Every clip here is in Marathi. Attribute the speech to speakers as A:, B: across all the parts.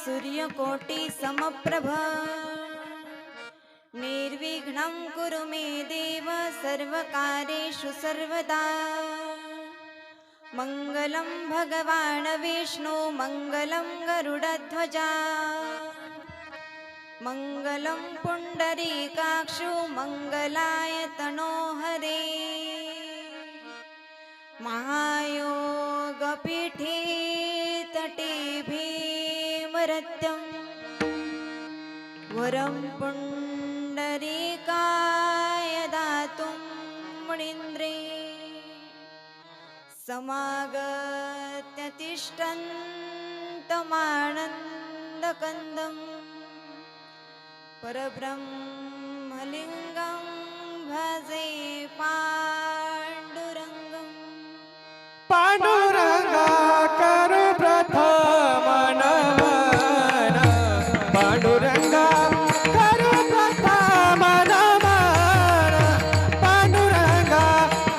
A: सूर्यकोटि समप्रभ निर्विघ्नं कुरु मे देव सर्वकार्येषु सर्वदा मंगलं भगवान् विष्णु मंगलं गरुडध्वजा मंगलं पुंडरीकाक्षु मंगलाय तनोहरे महायोगपीठे तटे भीमरत्यं वरं पुंडरीकाय दातुं मुनीन्द्रे समागत्य तिष्ठन्तमानन्दकन्दं परब्रह्मलिङ्गं भजे पाण्डुरङ्गं
B: पांडुरंगा करू प्रथम नमन पांडुरंगा करू प्रथम नमन पांडुरंगा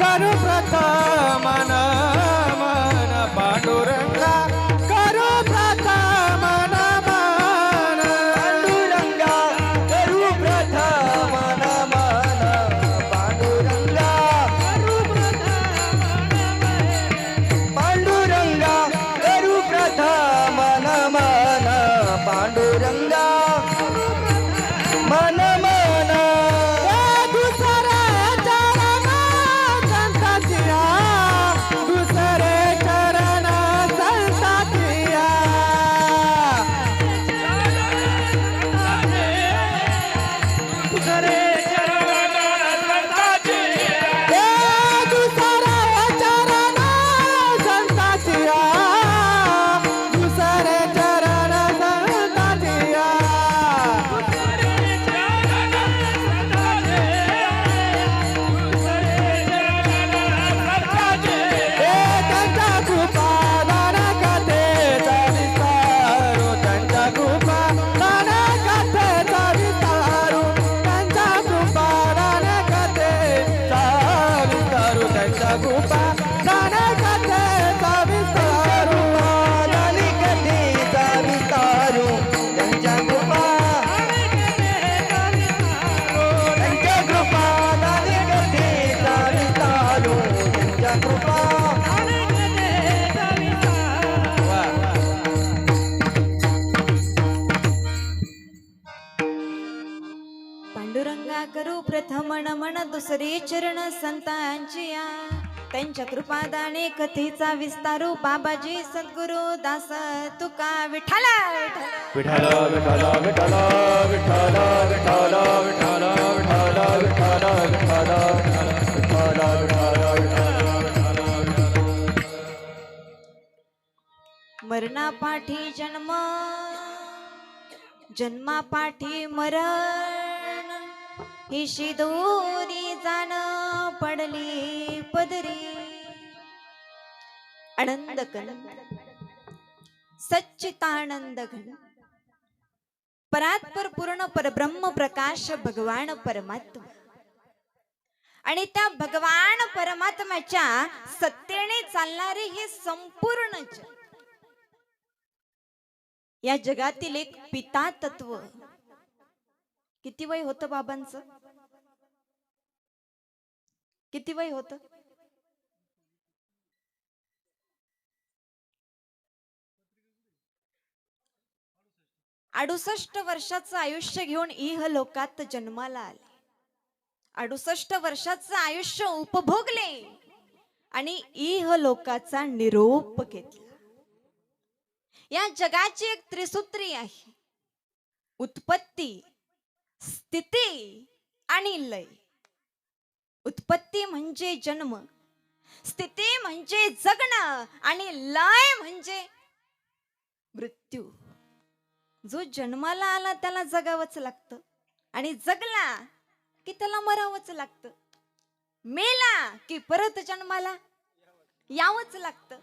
B: करू प्रथम नमन पांडुरंगा करू प्रथम नमन पांडुरंगा करू प्रथम नमन पांडुरंगा करू पांडुरंगा करू प्रथम नमन पांडुरंगा मन मन दुसरे चरण संतातिया दुसरे चरण संतातिया दुसरे
A: पांडुरंगा करू प्रथम नमन दुसरे चरण संतांची त्यांच्या कृपादाने कथेचा विस्तारू बाबाजी सद्गुरु दास तुका विठ्ठल
B: विठ्ठल विठ्ठल विठ्ठल विठ्ठल विठ्ठल विठ्ठल विठ्ठल विठ्ठल विठ्ठल
A: मरणापाठी जन्म जन्मापाठी मरण ही शिदोरी जाण पडली पदरी आनंद कण सच्चितानंद घन परात्पर पूर्ण परब्रह्म प्रकाश भगवान परमात्मा आणि त्या भगवान परमात्म्याच्या सत्तेने चालणारे हे संपूर्ण जग या जगातील एक पिता तत्व किती वय होतं बाबांचं किती वय होतं 68 वर्षाचं आयुष्य घेऊन इह लोकात जन्माला आले 68 वर्षाचं आयुष्य उपभोगले आणि इह लोकाचा निरोप घेतला या जगाची एक त्रिसूत्री आहे उत्पत्ती स्थिती आणि लय उत्पत्ती म्हणजे जन्म स्थिती म्हणजे जगणं आणि लय म्हणजे मृत्यू जो जन्माला आला त्याला जगावंच लागतं आणि जगला की त्याला मरावंच लागतं मेला की परत जन्माला यावंच लागतं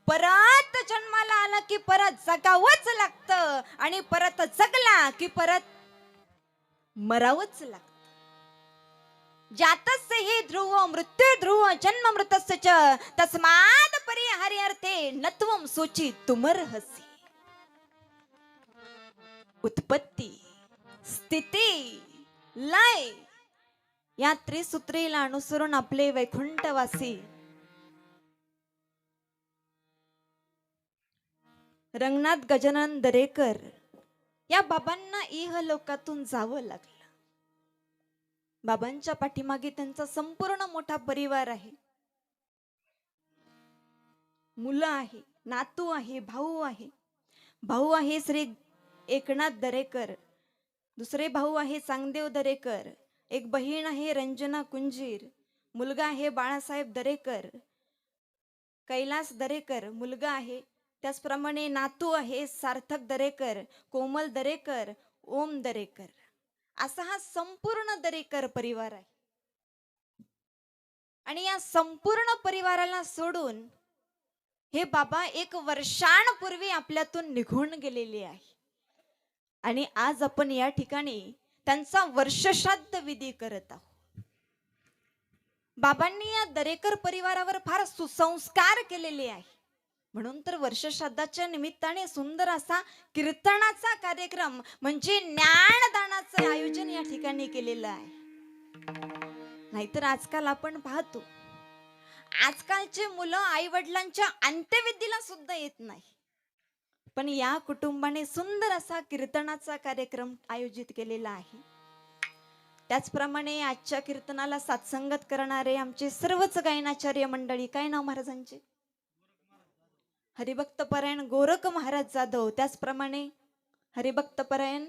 A: परत जन्माला आला की परत जगावंच लागतं आणि परत जगला की परत मरावंच लागतं जातस्य हि ध्रुव मृत्यु ध्रुव जन्म मृतस्य च तस्माद परिहर्यर्थे नत्वं सोची तुमर्हसि उत्पत्ती, स्थिती, लय या त्रिसूत्रीला अनुसरून आपले वैकुंठवासी रंगनाथ गजानन दरेकर या बाबांना इहलोकातून जावं लागलं. बाबांच्या पाठीमागे त्यांचा संपूर्ण मोठा परिवार आहे. मुलं आहे, नातू आहे, भाऊ आहे. भाऊ आहे श्री एकनाथ दरेकर, दुसरे भाऊ आहे चांगदेव दरेकर, एक बहीण आहे रंजना कुंजीर, मुलगा आहे बाळासाहेब दरेकर, कैलास दरेकर मुलगा आहे. त्याचप्रमाणे नातू आहे सार्थक दरेकर, कोमल दरेकर, ओम दरेकर. असा हा संपूर्ण दरेकर परिवार आहे. आणि या संपूर्ण परिवाराला सोडून हे बाबा 1 वर्षांपूर्वी आपल्यातून निघून गेलेले आहे. आणि आज आपण या ठिकाणी त्यांचा वर्षश्राद्ध विधी करत आहोत. बाबांनी या दरेकर परिवारावर फार सुसंस्कार केलेले आहे. म्हणून तर वर्षश्राद्धाच्या निमित्ताने सुंदर असा कीर्तनाचा कार्यक्रम म्हणजे ज्ञानदानाचं आयोजन या ठिकाणी केलेलं आहे. नाहीतर आजकाल आपण पाहतो आजकालचे मुलं आई वडिलांच्या अंत्यविधीला सुद्धा येत नाही. पण या कुटुंबाने सुंदर असा कीर्तनाचा कार्यक्रम आयोजित केलेला आहे. त्याचप्रमाणे आजच्या कीर्तनाला साथसंगत करणारे आमचे सर्वच गायनाचार्य मंडळी. काय नाव महाराजांचे? हरिभक्त परायण गोरख महाराज जाधव. त्याचप्रमाणे हरिभक्त परायण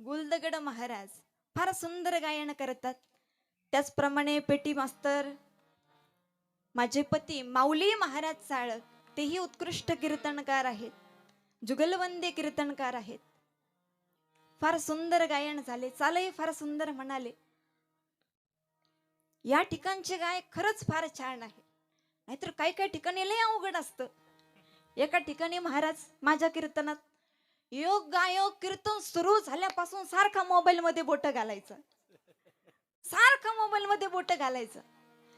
A: गुलदगड महाराज फार सुंदर गायन करतात. त्याचप्रमाणे पेटी मास्तर माझे पती माऊली महाराज साळक, तेही उत्कृष्ट कीर्तनकार आहेत, जुगलवंदे कीर्तनकार आहेत. फार सुंदर गायन झाले, चालही फार सुंदर म्हणाले. या ठिकाणचे गायक खरंच फार छान आहे. नाहीतर काही ठिकाणी लय अवघड असतं. एका ठिकाणी महाराज माझ्या कीर्तनात योग गायोग कीर्तन सुरू झाल्यापासून सारखा मोबाईल मध्ये बोट घालायचं, सारखा मोबाईल मध्ये बोट घालायचं.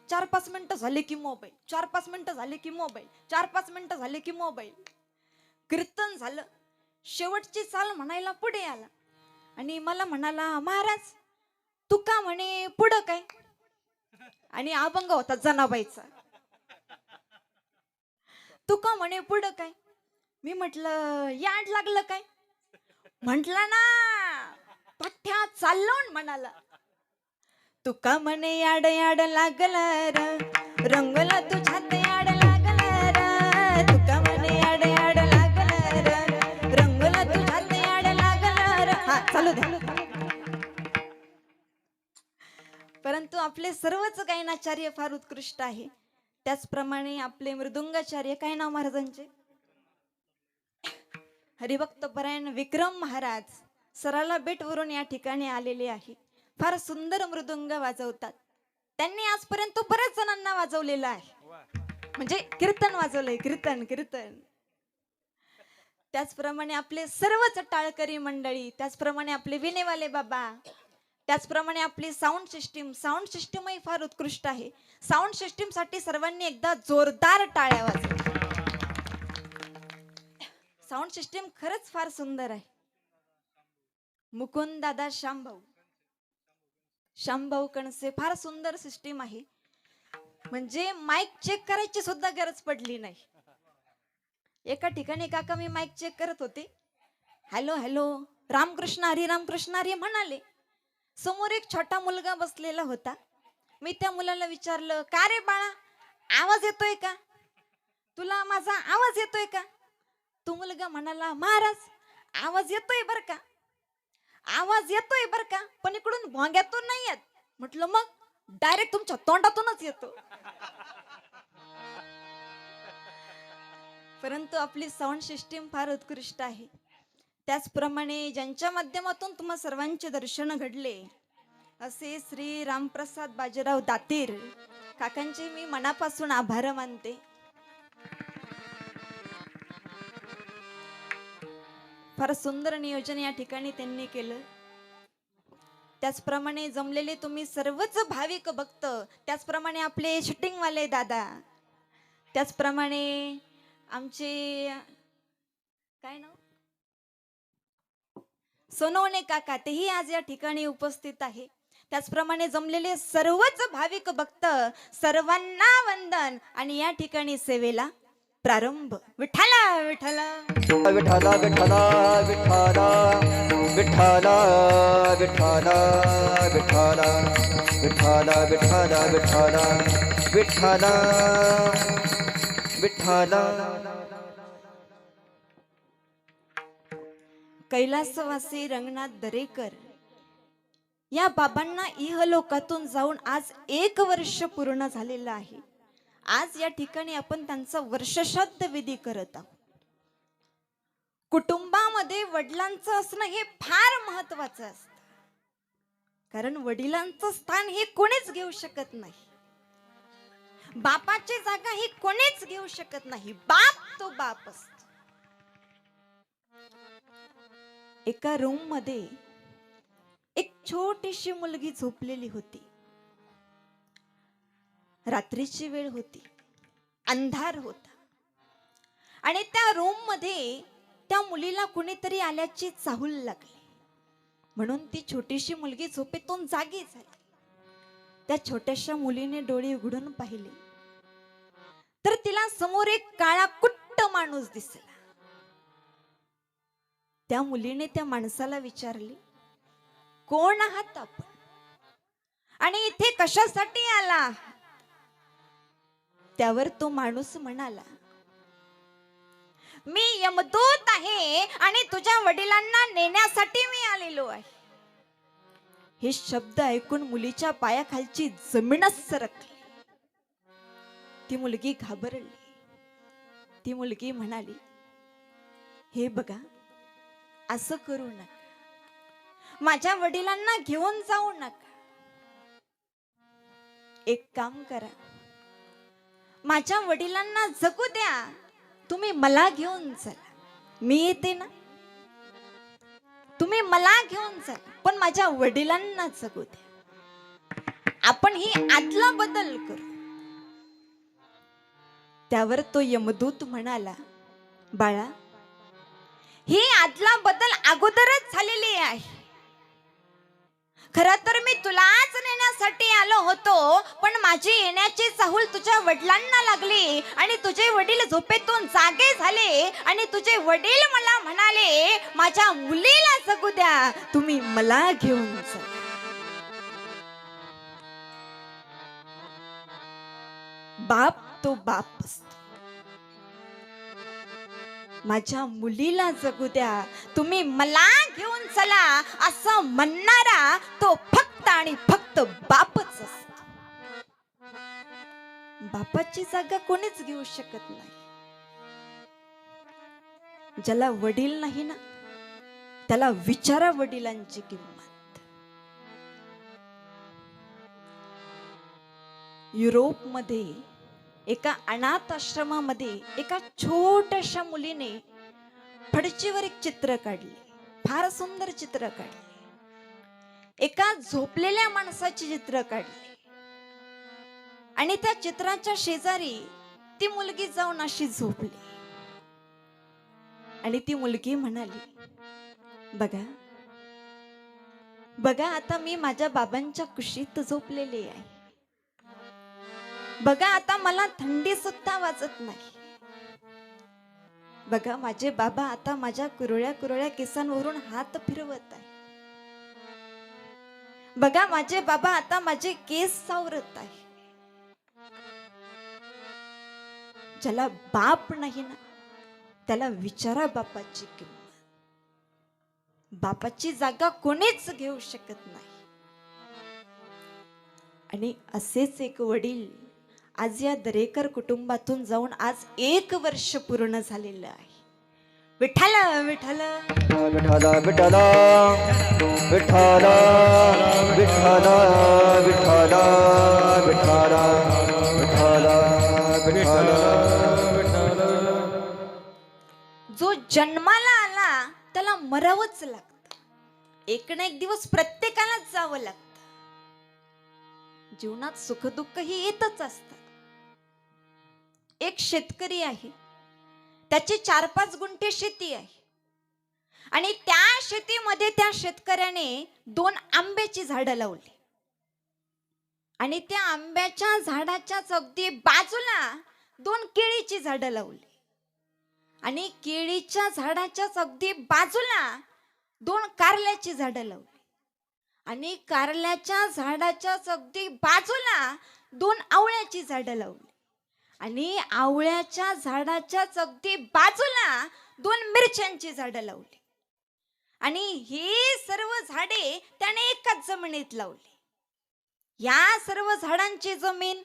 A: 4-5 मिनिटं झाले की मोबाईल, 4-5 मिनिटं झाले की मोबाईल, 4-5 मिनिटं झाले की मोबाईल. कीर्तन झालं, शेवटची चाल म्हणायला पुढे आला आणि मला म्हणाला, महाराज तू का म्हणे पुढं काय? आणि अभंग होता जनाबाईचा. तू का म्हणे पुढं काय? मी म्हटलं याड लागलं काय? म्हटलं ना पठ्या चाललो म्हणाला. तू का म्हणे याड याड लागला र, रंगला तुझ्या याड लागला र. तू का म्हणे याड याड लागला र, रंगला तुझ्या याड लागला र. हा चालू दे. परंतु आपले सर्वच गायनाचार्य फार उत्कृष्ट आहे. त्याचप्रमाणे आपले मृदुंगाचार्य. काय नाव महाराजांचे? हरिभक्त परायण विक्रम महाराज सराला बेटवरून या ठिकाणी आलेले आहे. फार सुंदर मृदुंग वाजवतात. त्यांनी आजपर्यंत बऱ्याच जणांना वाजवलेला आहे, म्हणजे कीर्तन वाजवलंय, कीर्तन कीर्तन. त्याचप्रमाणे आपले सर्वच टाळकरी मंडळी, त्याचप्रमाणे आपले विनेवाले बाबा, त्याचप्रमाणे आपली साऊंड सिस्टीमही फार उत्कृष्ट आहे. साऊंड सिस्टीम साठी सर्वांनी एकदा जोरदार टाळ्या वाजवा. साऊंड सिस्टीम खरंच फार सुंदर आहे. मुकुंद दादा शामभाऊ कणसे फार सुंदर सिस्टीम आहे. म्हणजे माईक चेक करायची सुद्धा गरज पडली नाही. एका ठिकाणी काका मी माईक चेक करत होते, हॅलो हॅलो रामकृष्ण हरी म्हणाले. समोर एक छोटा मुलगा बसलेला होता. मी त्या मुलाला विचारलं, का रे बाळा आवाज येतोय का? तुला माझा आवाज येतोय का? तो मुलगा म्हणाला, महाराज आवाज येतोय बर का, आवाज येतोय बर का, पण इकडून भोंग्यातून नाही येत. म्हटलं मग? डायरेक्ट तुमच्या तोंडातूनच येतो. परंतु आपली साऊंड सिस्टीम फार उत्कृष्ट आहे. त्याचप्रमाणे ज्यांच्या माध्यमातून तुम्हा सर्वांचे दर्शन घडले असे श्री रामप्रसाद बाजीराव दातीर काकांचे मी मनापासून आभार मानते. फार सुंदर नियोजन या ठिकाणी त्यांनी केलं. त्याचप्रमाणे जमलेले तुम्ही सर्वच भाविक भक्त, त्याचप्रमाणे आपले शूटिंग वाले दादा, त्याचप्रमाणे आमचे काय नाव सोनवणे काका तेही आज या ठिकाणी उपस्थित आहे. त्याचप्रमाणे जमलेले सर्वच भाविक भक्त सर्वांना वंदन आणि या ठिकाणी सेवेला प्रारंभ. विठ्ठला विठ्ठला
B: विठ्ठला विठ्ठला विठ्ठला विठ्ठला विठ्ठला विठ्ठला विठ्ठला विठ्ठला विठ्ठला विठ्ठला विठ्ठला.
A: कैलासवासी रंगनाथ दरेकर या बाबांना इहलोकातून जाऊन आज 1 वर्ष पूर्ण झालेलं आहे. आज या ठिकाणी आपण त्यांचा वर्षश्राद्ध विधी करत आहोत. कुटुंबामध्ये वडिलांचं असणं हे फार महत्वाचं असतं, कारण वडिलांचं स्थान हे कोणीच घेऊ शकत नाही. बापाची जागा ही कोणीच घेऊ शकत नाही. बाप तो बाप असतो. एका रूम मध्ये एक छोटीशी मुलगी झोपलेली होती. रात्रीची वेळ होती, अंधार होता आणि त्या रूम मध्ये त्या मुलीला कुणीतरी आल्याची चाहूल लागली. म्हणून ती छोटीशी मुलगी झोपेतून जागी झाली. त्या छोट्याशा मुलीने डोळे उघडून पाहिले तर तिला समोर एक काळा कुट्ट माणूस दिसला. त्या मुलीने त्या माणसाला विचारले, कोण आहात आपण आणि इथे कशासाठी आला? त्यावर तो माणूस म्हणाला, मी यमदूत आहे आणि तुझ्या वडिलांना नेण्यासाठी मी आलेलो आहे. हे शब्द ऐकून मुलीच्या पायाखालची जमीनच सरकली. ती मुलगी घाबरली. ती मुलगी म्हणाली, हे बघा, असं करू नका, माझ्या वडिलांना घेऊन जाऊ नका. एक काम करा, माझ्या वडिलांना जगू द्या, तुम्ही मला घेऊन चला, मी येते ना. तुम्ही मला घेऊन चला, पण माझ्या वडिलांना जगू द्या. आपण ही आदला बदल करू. त्यावर तो यमदूत म्हणाला, बाळा, ही आदला बदल अगोदरच झालेली आहे. खरं तर मी तुलाच नेण्यासाठी आलो होतो, पण माझी येण्याची चाहूल तुझ्या वडिलांना लागली आणि तुझे वडील झोपेतून जागे झाले आणि तुझे वडील मला म्हणाले, माझ्या मुलीला जगू द्या, तुम्ही मला घेऊन जा. बाप तो बाप असतो. माझ्या मुलीला जगू द्या, तुम्ही मला घेऊन चला, असं म्हणणारा तो फक्त आणि फक्त बापच असतो. बापाची जागा कोणीच घेऊ शकत नाही. ज्याला वडील नाही ना, त्याला विचारा वडिलांची किंमत. युरोपमध्ये एका अनाथ आश्रमामध्ये एका छोट्याशा मुलीने फडचीवर एक चित्र काढले. फार सुंदर चित्र काढले. एका झोपलेल्या माणसाचे चित्र काढले आणि त्या चित्राच्या शेजारी ती मुलगी जाऊन अशी झोपली आणि ती मुलगी म्हणाली, बघा बघा, आता मी माझ्या बाबांच्या कुशीत झोपलेली आहे. बघा, आता मला थंडी सुद्धा वाजत नाही. बघा, माझे बाबा आता माझ्या कुरळ्या कुरळ्या केसांवरून हात फिरवत आहे. बघा, माझे बाबा आता माझे केस सावरत आहे. ज्याला बाप नाही ना, त्याला विचारा बापाची किंमत. बापाची जागा कोणीच घेऊ शकत नाही. आणि असेच एक वडील आज या दरेकर कुटुंबातून जाऊन आज 1 वर्ष पूर्ण झालेलं आहे. विठ्ठल विठ्ठल
B: विठ्ठला विठ्ठला विठ्ठला विठ्ठला विठ्ठला विठ्ठला विठ्ठला विठ्ठला.
A: जो जन्माला आला त्याला मरावंच लागतं. एक ना एक दिवस प्रत्येकालाच जावं लागतं. जीवनात सुखदुःख ही येतच असतात. एक शेतकरी आहे, त्याची 4-5 गुंठे शेती आहे आणि त्या शेतीमध्ये त्या शेतकऱ्याने 2 आंब्याची झाडं लावली आणि त्या आंब्याच्या झाडाच्याच अगदी बाजूला 2 केळीची झाडं लावली आणि केळीच्या झाडाच्याच अगदी बाजूला 2 कारल्याची झाडं लावली आणि कारल्याच्या झाडाच्याच अगदी बाजूला 2 आवळ्याची झाडं लावली आणि आवळ्याच्या झाडाच्याच अगदी बाजूला 2 मिरच्यांची झाडं लावली आणि ही सर्व झाडे त्याने एकाच जमिनीत लावली. या सर्व झाडांची जमीन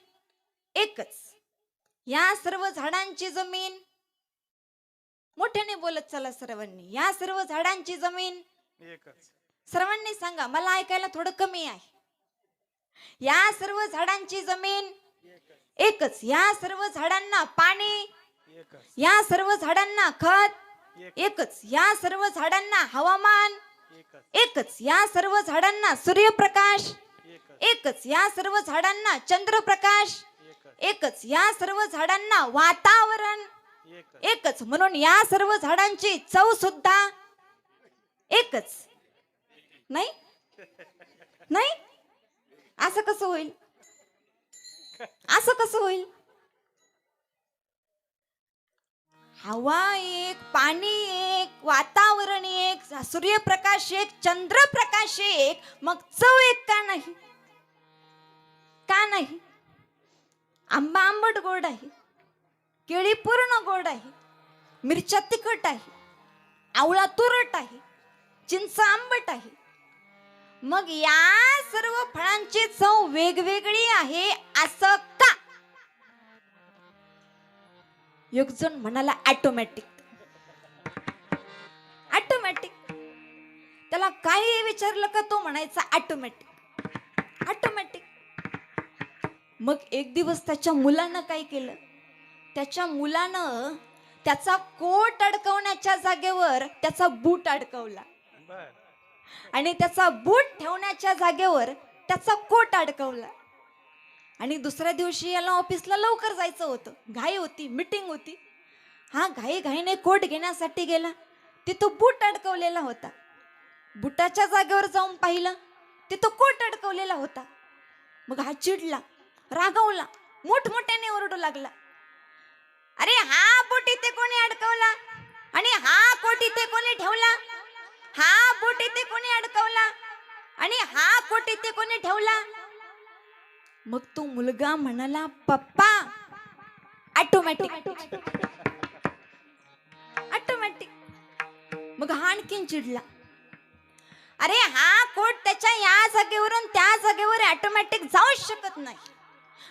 A: एकच. या सर्व झाडांची जमीन मोठ्याने बोलत चला सर्वांनी. या सर्व झाडांची जमीन
C: एकच.
A: सर्वांनी सांगा, मला ऐकायला थोडं कमी आहे. या सर्व झाडांची जमीन एकच. या सर्व झाडांना पाणी
C: एकच.
A: या सर्व झाडांना खत एकच. या सर्व झाडांना हवामान
C: एकच.
A: एकच. या सर्व झाडांना सूर्यप्रकाश
C: एकच.
A: एकच. या सर्व झाडांना चंद्रप्रकाश
C: एकच.
A: एकच. या सर्व झाडांना वातावरण
C: एकच.
A: एकच. म्हणून या सर्व झाडांची चव सुद्धा एकच. नाही नाही, असं कसं होईल? असं कसं होईल? हवा एक, पाणी एक, वातावरण एक, सूर्यप्रकाश एक, चंद्रप्रकाश एक, मग चव एक का नाही? का नाही? आंबा आंबट गोड आहे, केळी पूर्ण गोड आहे, मिरच्या तिखट आहे, आवळा तुरट आहे, चिंच आंबट आहे. मग या सर्व फळांची चव वेगवेगळी आहे असं का? एक जण म्हणाला ऑटोमॅटिक. ऑटोमॅटिक. त्याला काही विचारलं का तो म्हणायचा ऑटोमॅटिक ऑटोमॅटिक. मग एक दिवस त्याच्या मुलानं काय केलं? त्याच्या मुलानं त्याचा कोट अडकवण्याच्या जागेवर त्याचा बूट अडकवला
C: बर.
A: आणि त्याचा बूट ठेवण्याच्या जागेवर त्याचा कोट अडकवला. आणि दुसऱ्या दिवशी याला ऑफिसला लवकर जायचं होतं, घाई होती, मीटिंग होती. हा घाई घाईने कोट घेण्यासाठी गेला, तिथं बूट अडकवलेला होता. बुटाच्या जागेवर जाऊन पाहिलं, तिथं कोट अडकवलेला होता. मग हा चिडला, रागावला, मोठमोठ्याने ओरडू लागला, अरे हा बूट इथे कोणी अडकवला आणि हा कोट इथे कोणी ठेवला? हा बूट इथे कोणी अडकवला आणि हा कोट इथे कोणी ठेवला? मग तो मुलगा म्हणाला, पप्पा ऑटोमॅटिक ऑटोमॅटिक. मग हा आणखीन चिडला, अरे हा कोट त्याच्या या जागेवरून त्या जागेवर ऑटोमॅटिक जाऊ शकत नाही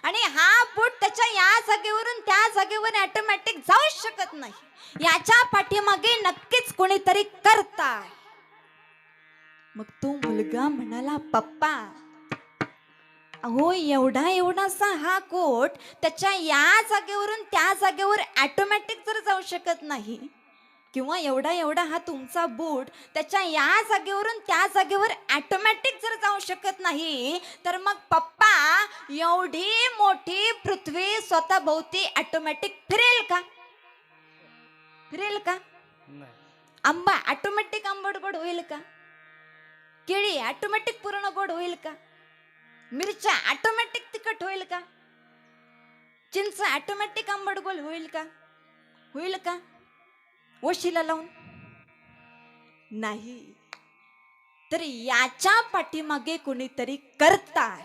A: आणि हा बूट त्याच्या या जागेवरून त्या जागेवर ऑटोमॅटिक जाऊ शकत नाही. याच्या पाठीमागे नक्कीच कोणीतरी करताय. मग तो मुलगा म्हणाला, पप्पा अहो एवढा एवढासा हा कोट त्याच्या या जागेवरून त्या जागेवर ऑटोमॅटिक जर जाऊ शकत नाही, किंवा एवढा एवढा हा तुमचा बूट त्याच्या या जागेवरून त्या जागेवर ऑटोमॅटिक जर जाऊ शकत नाही, तर मग पप्पा एवढी मोठी पृथ्वी स्वतःभोवती ऑटोमॅटिक फिरेल का? फिरेल का?
C: नाही.
A: आंबा ऑटोमॅटिक आंबट गोड होईल का? केळी ऑटोमॅटिक पूर्ण गोड होईल का? मिरच्या ऑटोमॅटिक तिखट होईल का? चिंच ऑटोमॅटिक आंबट गोड होईल का? होईल का वशीला लावून? नाही. तर याच्या पाठीमागे कोणीतरी करताय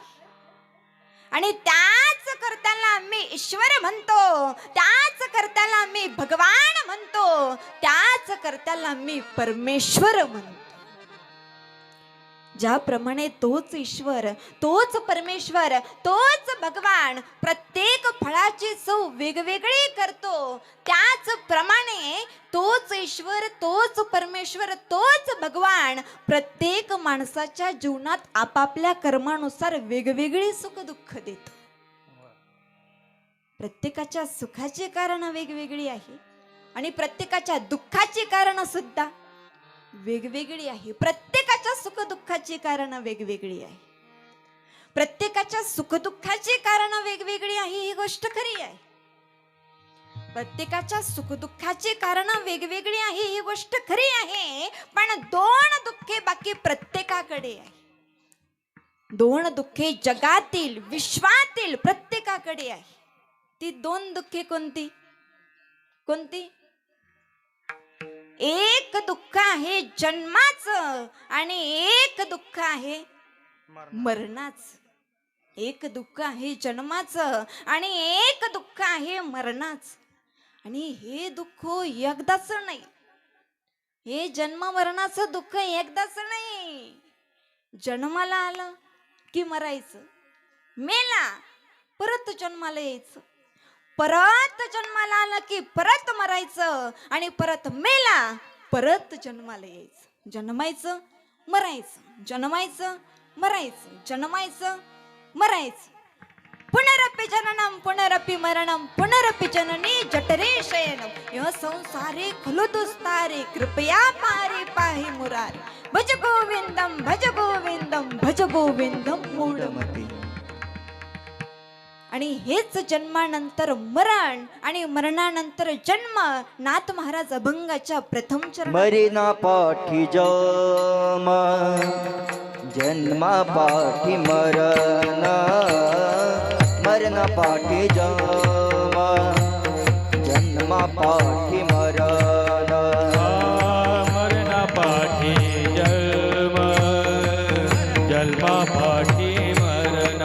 A: आणि त्याच करत्याला मी ईश्वर म्हणतो, त्याच करत्याला मी भगवान म्हणतो, त्याच करत्याला मी परमेश्वर म्हणतो. ज्याप्रमाणे तोच ईश्वर, तोच परमेश्वर, तोच भगवान प्रत्येक फळाची चव वेगवेगळी करतो, त्याचप्रमाणे तोच ईश्वर, तोच परमेश्वर, तोच भगवान प्रत्येक माणसाच्या जीवनात आपापल्या कर्मानुसार वेगवेगळी सुख दुःख देतो. प्रत्येकाच्या सुखाची कारण वेगवेगळी आहे आणि प्रत्येकाच्या दुःखाची कारण सुद्धा वेगवेगळी आहे. प्रत्येकाच्या सुख दुःखाची कारण वेगवेगळी आहे. प्रत्येकाच्या सुख दुःखाची कारण वेगवेगळी आहे, ही गोष्ट खरी आहे. प्रत्येकाच्या सुखदुःखाची कारण वेगवेगळी आहे, ही गोष्ट खरी आहे. पण दोन दुःखे बाकी प्रत्येकाकडे आहे. दोन दुःखे जगातील विश्वातील प्रत्येकाकडे आहे. ती दोन दुःखे कोणती कोणती? एक दुःख आहे जन्माचं आणि एक दुःख आहे मरणाचं. एक दुःख आहे जन्माचं आणि एक दुःख आहे मरणाचं. आणि हे दुःख एकदाच नाही, हे जन्म मरणाचं दुःख एकदाच नाही. जन्माला आलं की मरायचं, मेला परत जन्माला यायचं, परत जन्माला आलं की परत मरायचं, आणि परत मेला परत जन्माला यायचं. जन्मायचं मरायचं, जन्मायचं मरायचं, जन्मायचं मरायचं. पुनरपि जननम पुनरपि मरणम पुनरपि जननी जठरे शयनम यह संसारे खलु दुस्तारे कृपया पारे पाहि मुरारे. भज गोविंदम भज गोविंदम भज गोविंदम मूढमते. आणि हेच जन्मानंतर मरण आणि मरणानंतर जन्म. नाथ महाराज अभंगाच्या प्रथम चरण.
B: मरिना पाठी जम जन्मा पाठी मरण मरण पाठी जम जन्मा पाठी मरण
C: मरणा पाठी जन्म जन्मा पाठी मरण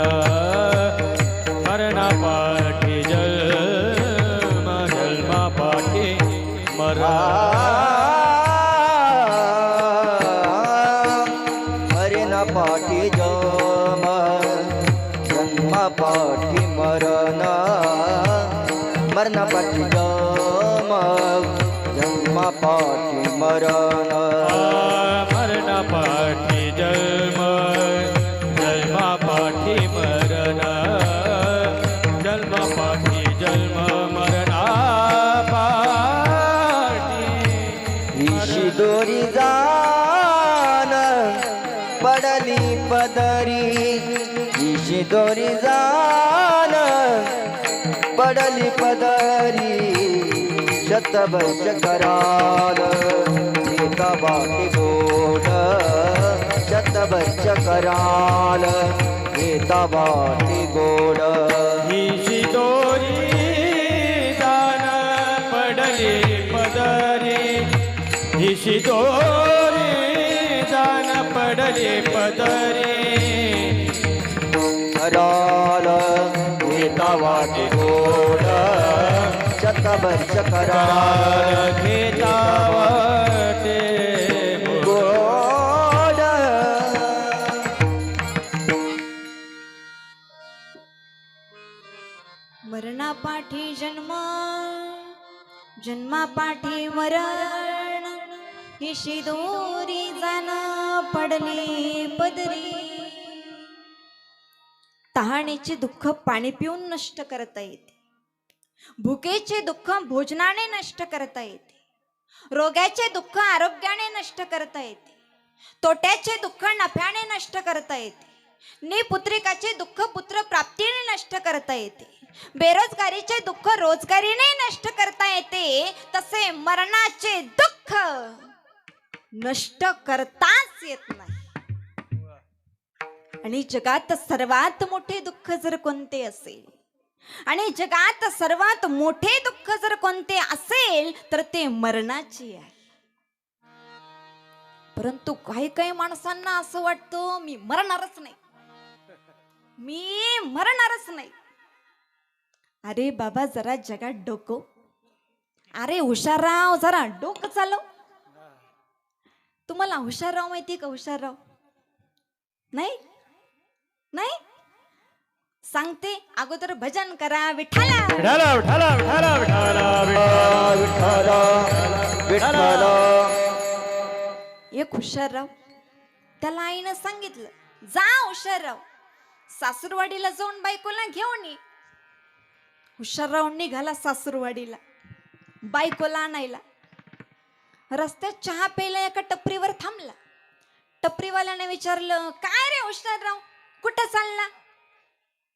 C: मरणा पाठी जन्म जन्मा पाठी मरण
B: मरिना पाठी जम जन्मा पाठी मरण मरण पाठी जम जन्मा पाठी मरण
C: मरणा पाठी जन्म जन्मा पाठी मरण जन्मा पाठी जन्म मरणा पाठी
B: ईशी दोरी जान पडली पदरी ईशी दोरी जान पडली पदरी शतवर्ष कराल एका बाटी गोड शतवर्ष कराल एका बाटी गोड
C: ही दोरी दान पडली पदरी ही दोरी दान पडली पदरी
B: कराल एका बाटी गोड शतवर्ष कराल
C: घेता वाटे
B: गोड
A: मरणापाठी जन्म जन्मापाठी मरण. ही शिदोरी जाण पडली पदरी. तहानेचे दुःख पाणी पिऊन नष्ट करता येते, भुकेचे दुःख भोजनाने नष्ट करता येते, रोगाचे दुःख आरोग्याने नष्ट करता येते, तोट्याचे दुःख नफ्याने नष्ट करता येते, निपुत्रिकाचे दुःख पुत्र प्राप्तीने नष्ट करता येते, बेरोजगारीचे दुःख रोजगारीने नष्ट करता येते. तसे मरणाचे दुःख नष्ट करताच येत नाही. आणि जगात सर्वात मोठे दुःख जर कोणते असेल आणि जगात सर्वात मोठे दुःख जर कोणते असेल तर ते मरणाचे आहे. परंतु काही काही माणसांना असं वाटतं मी मरणारच नाही, मी मरणारच नाही. अरे बाबा जरा जगात डोकं, अरे हुशारराव जरा डोकं चालव. तुम्हाला हुशारराव माहिती का? हुशारराव नाही नाही सांगते. अगोदर भजन करा विठ्ठला
C: विठाला विठाला विठाला विठाला
B: विठ्ठल विठ्ठल.
A: एक हुशारराव, त्याला आईनं सांगितलं जा हुशारराव सासूरवाडीला जाऊन बायकोला घेऊन ये. हुशारराव निघाला सासूरवाडीला बायकोला आणायला. रस्त्यात चहा प्यायला एका टपरीवर थांबला. टपरीवाल्याने विचारलं काय रे हुशारराव कुठं चालला?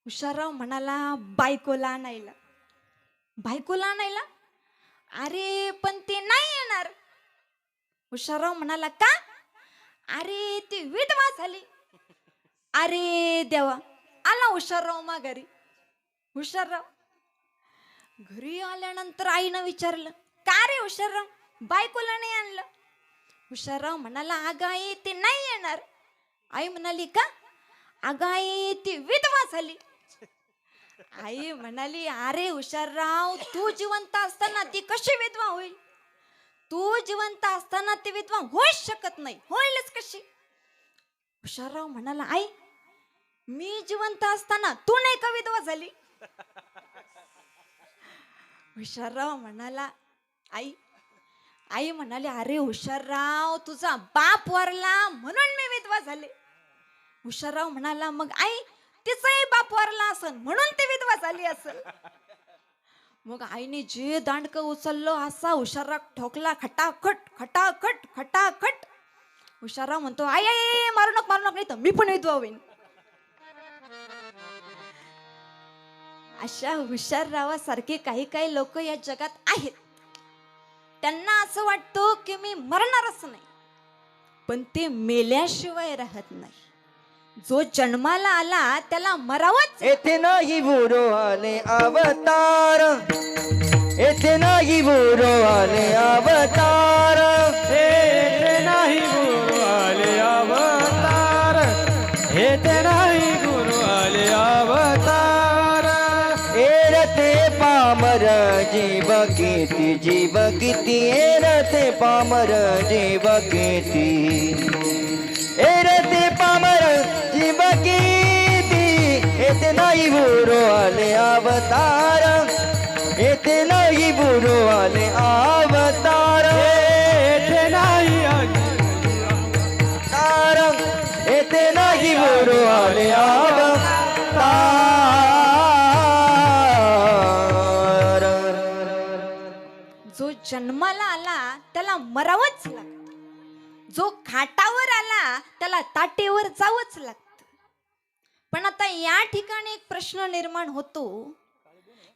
A: हुशारराव म्हणाला बायकोला आणायला. बायकोला आणायला? अरे पण ते नाही येणार. हुशारराव म्हणाला का? अरे ती विधवा झाली. अरे देवा. आला हुशारराव माघारी. हुशारराव घरी आल्यानंतर आईनं विचारलं, का रे हुशारराव बायकोला नाही आणलं? हुशारराव म्हणाला, अगं आई ते नाही येणार. आई म्हणाली का? अगं आई ती विधवा झाली. आई म्हणाली, अरे हुशारराव तू जिवंत असताना ती कशी विधवा होईल? तू जिवंत असताना ती विधवा होऊच शकत नाही, होईलच कशी? हुशारराव म्हणाला, आई मी जिवंत असताना तू नाही का विधवा झाली? हुशारराव म्हणाला, आई म्हणाली, अरे हुशारराव तुझा बाप वारला म्हणून मी विधवा झाले. हुशारराव म्हणाला, मग आई तिचाही बाप वारला असन म्हणून ती विधवा झाली असल. मग आईने जे दांडकं उचललं असा हुशारराव ठोकला, खटाखट खटाखट खटाखट. हुशारराव म्हणतो, आई आई मारू नको नाही तर मी पण विधवा होईन. अशा हुशाररावासारखे काही काही लोक या जगात आहेत. त्यांना असं वाटतं की मी मरणारच नाही, पण ते मेल्याशिवाय राहत नाही. जो जन्माला आला त्याला मरावंच.
B: येथे नाही बुरो आले अवतार, येथे नाही बुरो आले अवतार,
C: हे नाही गुरु आले अवतार, हे ते नाही गुरु आले अवतार.
B: एरते पामर जीव किती एरते पामर जीव किती, एरते पामर जीव किती. येथे नाही बुरो आले अवतार, येथे नाही बुरो आले अवतार,
C: येथे नाही
B: तार, येथे नाही बुरो आले अवतार.
A: जो जन्माला आला त्याला मरावंच लागतं. जो खाटावर आला त्याला ताटेवर जावंच लागतं. पण आता या ठिकाणी एक प्रश्न निर्माण होतो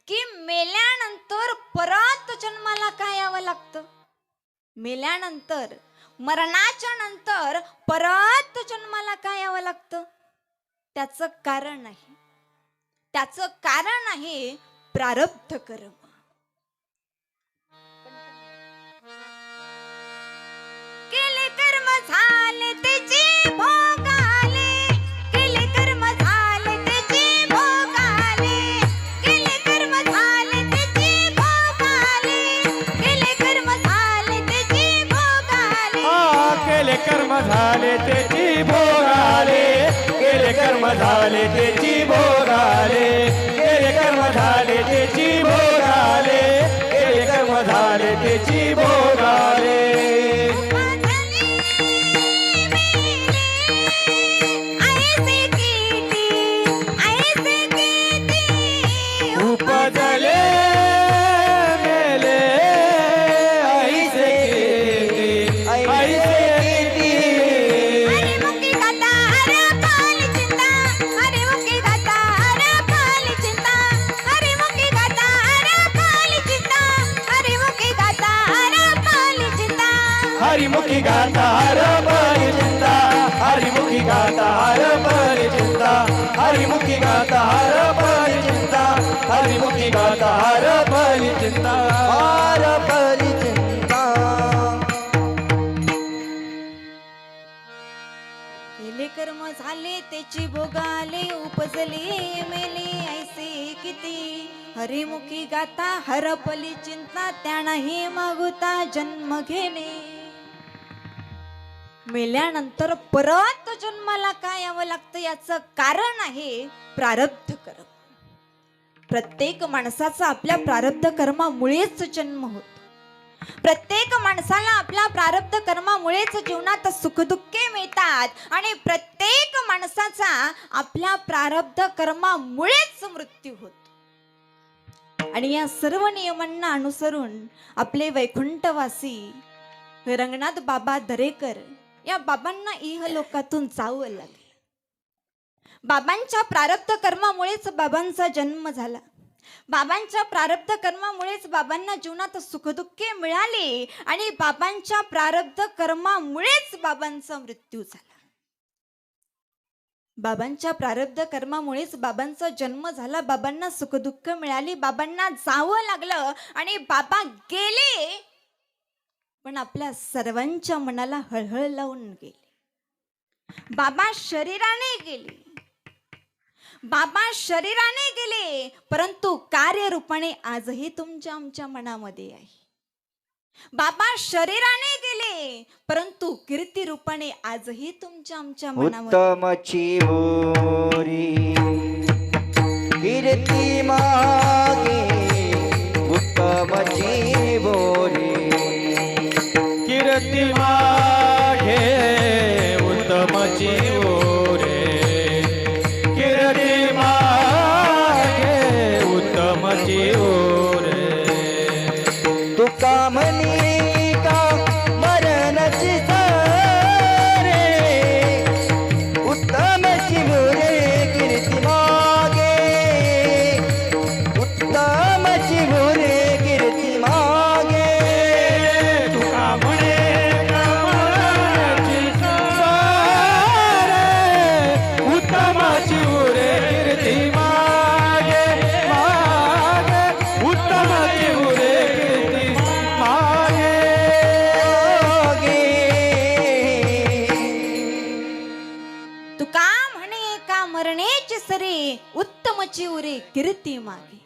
A: की मेल्यानंतर परत जन्माला काय यावं लागतं? मेल्यानंतर मरणाच्या नंतर परत जन्माला काय यावं लागतं? त्याचं कारण आहे, त्याचं कारण आहे प्रारब्ध कर्म. केले कर्म झाले त्याचे भोगाले, केले कर्म झाले त्याचे भोगाले, केले कर्म झाले त्याचे भोगाले, केले कर्म झाले त्याचे भोगाले.
C: केले कर्म झाले त्याची भोगाले, केले कर्म झाले त्याची भोगाले, केले कर्म झाले त्याची भोगाले, केले कर्म झाले त्याची भोगाले. उपजले मेले ऐसे किती, ऐसे किती.
A: हरे मुखी गाता हरा काली चिंता, हरे मुखी गाता हरा काली चिंता, हरे मुखी गाता हरा काली चिंता, हरे मुखी गाता हरा काली चिंता.
C: हरिमुखी गाता हर बरी चिंता, हरिमुखी गाता हर बरी चिंता, हरिमुखी गाता हर बरी चिंता, हरिमुखी गाता हर बरी चिंता.
B: हार बरी चिंता.
A: केले कर्म झाले त्याची भोगाले, उपजले मेले ऐसे किती. हरिमुखी गाता हरपली चिंता, त्यानाही मागुता जन्म घेणे. मेल्यानंतर परत जन्माला काय यावं लागतं? याचं कारण आहे प्रारब्ध कर्म. प्रत्येक माणसाचा आपल्या प्रारब्ध कर्मामुळेच जन्म होतो. प्रत्येक माणसाला आपल्या प्रारब्ध कर्मामुळेच जीवनात सुखदुःखे मिळतात आणि प्रत्येक माणसाचा आपल्या प्रारब्ध कर्मामुळेच मृत्यू होतो. आणि या सर्व नियमांना अनुसरून आपले वैकुंठवासी रंगनाथ बाबा दरेकर या बाबांना इहलोकातून जावं लागलं. बाबांच्या प्रारब्ध कर्मामुळेच बाबांचा जन्म झाला. बाबांच्या प्रारब्ध कर्मामुळेच बाबांना जीवनात सुखदुःखे मिळाली आणि बाबांच्या प्रारब्ध कर्मामुळेच बाबांचा मृत्यू झाला. बाबांच्या प्रारब्ध कर्मामुळेच बाबांचा जन्म झाला, बाबांना सुखदुःख मिळाली, बाबांना जावं लागलं आणि बाबा गेले, पण आपल्या सर्वांच्या मनाला हळहळ लावून गेले. बाबा शरीराने गेले, बाबा शरीराने गेले, परंतु कार्यरूपाने आजही तुमच्या आमच्या मनामध्ये आहे. बाबा शरीराने गेले, परंतु कीर्ती रूपाने आजही तुमच्या आमच्या मनामध्ये.
B: उत्तमची बोरी कीर्ती मागे, उत्तमची बोरी
C: कीर्ती मागे उत्तमची ओरे, कीर्ती मागे उत्तमची ओरे.
B: तुका म्हणी का मरणाची सारे, उत्तमची बोरे कीर्ती मागे, उत्तमची बोरे कीर्ती मागे.
C: तुका म्हणे कमळाची सारे, उत्तमाची ओरे कीर्ती मागे, मागे उत्तमाची ओरे कीर्ती मागे.
A: तुका म्हणे का मरण्याची सरे, उत्तमची उरे कीर्ती मागे,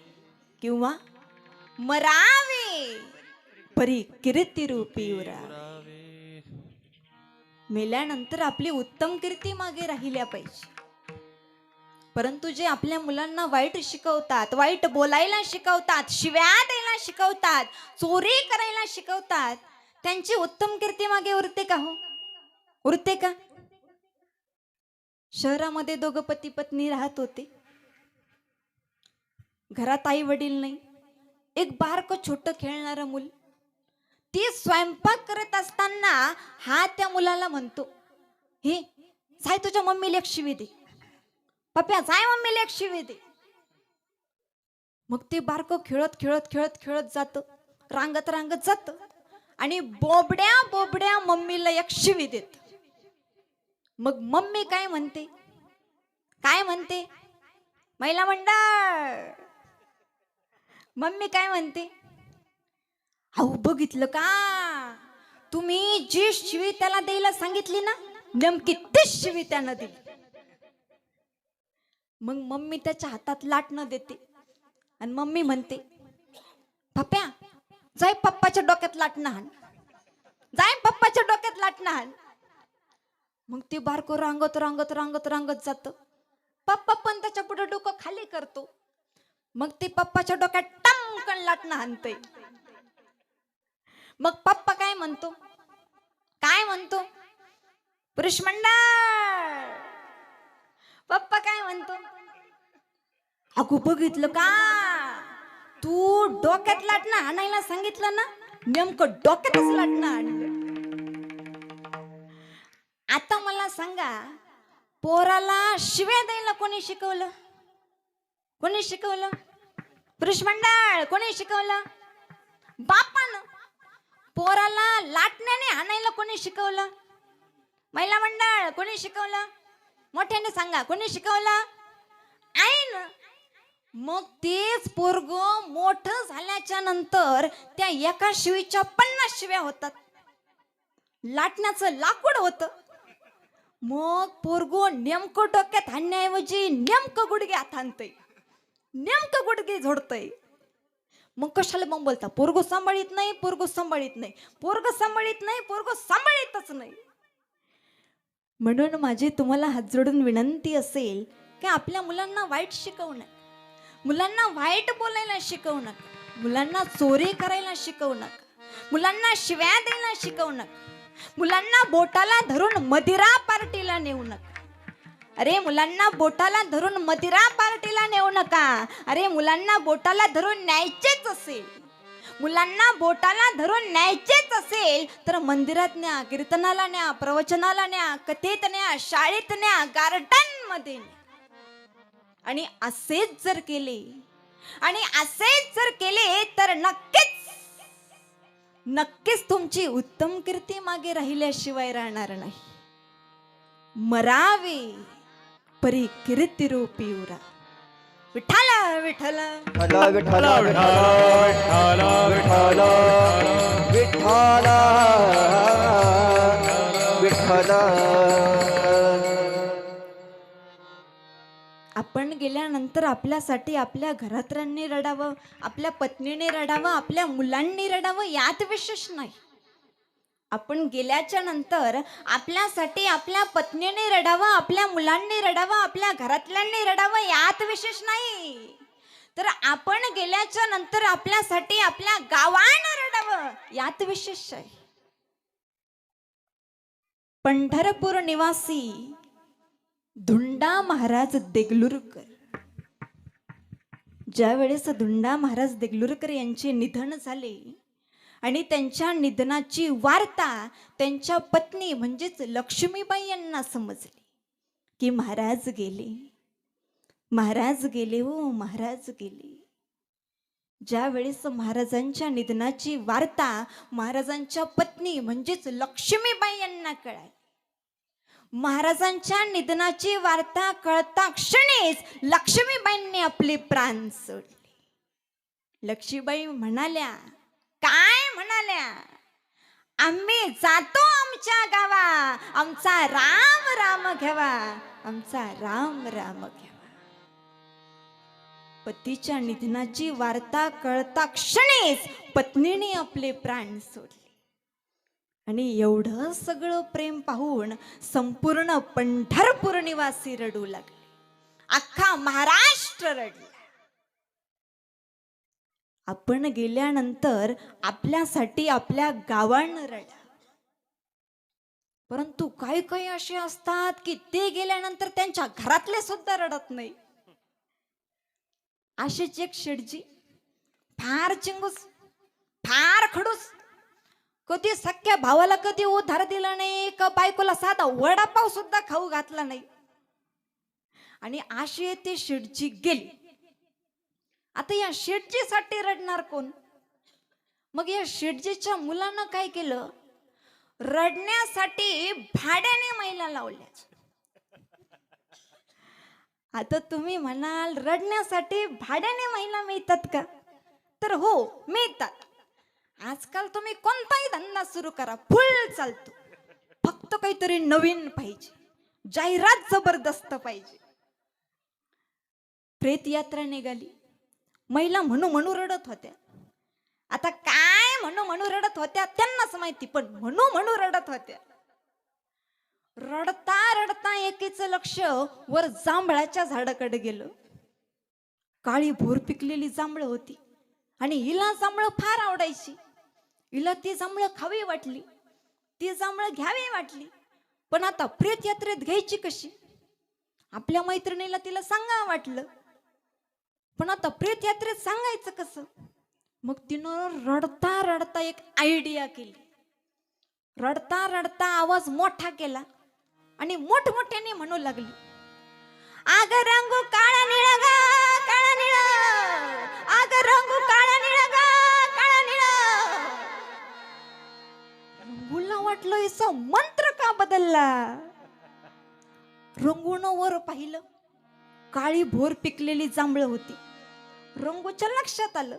A: किंवा मरावे परी कीर्ती रूपी उरावे. मेल्यानंतर आपली उत्तम कीर्ती मागे राहिल्या पाहिजे. परंतु जे आपल्या मुलांना वाईट शिकवतात, वाईट बोलायला शिकवतात, शिव्या द्यायला शिकवतात, चोरी करायला शिकवतात, त्यांची उत्तम कीर्ती मागे उरते का हो? उरते का? शहरामध्ये दोघं पती पत्नी राहत होते. घरात आई वडील नाही, एक बारक छोट खेळणारं मूल. ती स्वयंपाक करत असताना हा त्या मुलाला म्हणतो, हे जाय तुझ्या मम्मीला एक शिवी दे, पप्या जाय मम्मीला एक शिवी दे. मग ते बारक खेळत खेळत खेळत खेळत जात, रांगत रांगत जात आणि बोबड्या बोबड्या मम्मीला एक शिवी देत. मग मम्मी काय म्हणते, काय म्हणते? महिला मंडळ, मम्मी काय म्हणते? अहो बघितलं का, तुम्ही जी शिवी त्याला द्यायला सांगितली ना, नेमकी तीच शिवी त्यानं दिली. मग मम्मी त्याच्या हातात लाटणं देते आणि मम्मी म्हणते, पप्या जाय पप्पाच्या डोक्यात लाटणं हाण, जाय पप्पाच्या डोक्यात लाटणं हाण. मग ते बारको रांगत रांगत रांगत रांगत जात. पप्पा पण त्याच्या पुढे डोकं खाली करतो. मग ते पप्पाच्या डोक्यात टमकन लाटणं हाणतय. मग पप्पा काय म्हणतो, काय म्हणतो? पुरुष मंडळ, पप्पा काय म्हणतो? अगो बघितलं का, तू डोक्यात लाटणं हाणायला सांगितलं ना, नेमकं डोक्यातच लाटणं हाणलं. आता मला सांगा, पोराला शिव्या द्यायला कोणी शिकवलं? कोणी शिकवलं? पुरुष मंडळ, कोणी शिकवलं? बापानं. पोराला लाटण्याने हाणायला कोणी शिकवलं? महिला मंडळ, कोणी शिकवलं? मोठ्याने सांगा, कोणी शिकवलं? आईनं. मग तेच पोरग मोठं झाल्याच्या नंतर त्या एका शिवीच्या 50 शिव्या होतात. लाटण्याचं लाकूड होतं. मग पोरगो नेमकं डोक्यात हाणण्याऐवजी नेमकं गुडघ्यात हाणतय, नेमकं गुडघे झोडतय. मग कशाला मग बोलता, पोरगो सांभाळीत नाही, पोरगो सांभाळीत नाही, पोरग सांभाळीत नाही, पोरगो सांभाळीतच नाही. म्हणून माझी तुम्हाला हात जोडून विनंती असेल की आपल्या मुलांना वाईट शिकवू नका, मुलांना वाईट बोलायला शिकवू नका, मुलांना चोरी करायला शिकवू नका, मुलांना शिव्या द्यायला शिकवू नका, मुलांना बोटाला धरून मदिरा पार्टीला नेऊ नका. अरे मुलांना बोटाला धरून मदिरा पार्टीला नेऊ नका. अरे मुलांना बोटाला धरून न्यायचेच असेल, मुलांना बोटाला धरून न्यायचेच असेल तर मंदिरात न्या, कीर्तनाला न्या, प्रवचनाला न्या, कथेत न्या, शाळेत न्या, गार्डन मध्ये न्या. आणि असेच जर केले आणि असेच जर केले तर नक्कीच तुमची उत्तम कीर्ती मागे राहिल्याशिवाय राहणार नाही. मरावे परी कीर्ती रूपी उरा. विठ्ठला विठ्ठला
B: विठ्ठल विठ्ठल विठ्ठल विठ्ठल विठ्ठल.
A: आपण गेल्यानंतर आपल्यासाठी आपल्या घरातल्यांनी रडावं, आपल्या पत्नीने रडावं, आपल्या मुलांनी रडावं यात विशेष नाही. आपण गेल्याच्या नंतर आपल्यासाठी आपल्या पत्नीने रडावं, आपल्या मुलांनी रडावं, आपल्या घरातल्यांनी रडावं यात विशेष नाही. तर आपण गेल्याच्या नंतर आपल्यासाठी आपल्या गावानं रडावं यात विशेष आहे. पंढरपूर निवासी धुंडा महाराज देगलूरकर, ज्या वेळेस धुंडा महाराज देगलूरकर यांचे निधन झाले आणि त्यांच्या निधनाची वार्ता त्यांच्या पत्नी म्हणजेच लक्ष्मीबाई यांना समजली की महाराज गेले, महाराज गेले, हो महाराज गेले. ज्या वेळेस महाराजांच्या निधनाची वार्ता महाराजांच्या पत्नी म्हणजेच लक्ष्मीबाई यांना कळाली, महाराजांच्या निधनाची वार्ता कळता क्षणीच लक्ष्मीबाईंनी आपले प्राण सोडले. लक्ष्मीबाई म्हणाल्या, काय म्हणाल्या? आम्ही जातो आमच्या गावा, आमचा राम राम घ्यावा, आमचा राम राम घ्यावा. पतीच्या निधनाची वार्ता कळता क्षणीच पत्नीने आपले प्राण सोडले. आणि एवढं सगळं प्रेम पाहून संपूर्ण पंढरपूर निवासी रडू लागले, अख्खा महाराष्ट्र रडला. आपण गेल्यानंतर आपल्यासाठी आपल्या गावानं रडा. परंतु काही काही असे असतात की ते गेल्यानंतर त्यांच्या घरातले सुद्धा रडत नाही. असेच एक शेठजी, फार चिंगूस, फार खडूस, कधी सख्या भावाला कधी उधार दिला नाही, का बायकोला साधा वडापाव सुद्धा खाऊ घातला नाही. आणि असे ते शेठजी गेले. आता या शेठजीसाठी रडणार कोण? मग या शेठजीच्या मुलानं काय केलं? रडण्यासाठी भाड्याने महिला लावल्या. आता तुम्ही म्हणाल रडण्यासाठी भाड्याने महिला मिळतात का? तर हो, मिळतात. आजकाल तुम्ही कोणताही धंदा सुरू करा, फुल चालतो. फक्त काहीतरी नवीन पाहिजे, जाहिरात जबरदस्त पाहिजे. प्रेत यात्रा निघाली, महिला म्हणू म्हणू रडत होत्या. आता काय म्हणू म्हणू रडत होत्या त्यांनाच माहिती, पण म्हणू म्हणू रडत होत्या. रडता रडता एकीचं लक्ष वर जांभळाच्या झाडाकडे गेलं. काळी भोर पिकलेली जांभळं होती आणि हिला जांभळं फार आवडायची. हिला ती जांभळं खावी वाटली, ती जांभळं घ्यावी वाटली. पण आता प्रेत यात्रेत घ्यायची कशी? आपल्या मैत्रिणीला तिला सांगा वाटलं, पण आता प्रेत यात्रेत सांगायचं कसं? मग तिनं रडता रडता एक आयडिया केली. रडता रडता आवाज मोठा केला आणि मोठमोठ्याने म्हणू लागली, आग रंगू काळा निळा गा, काळा निळा, आग रंगू काळा निळा गा, काळा निळा. रंगूला वाटलं याचा मंत्र का बदलला. रंगूनं वर पाहिलं, काळी भोर पिकलेली जांभळं होती. रंगूच्या लक्षात आलं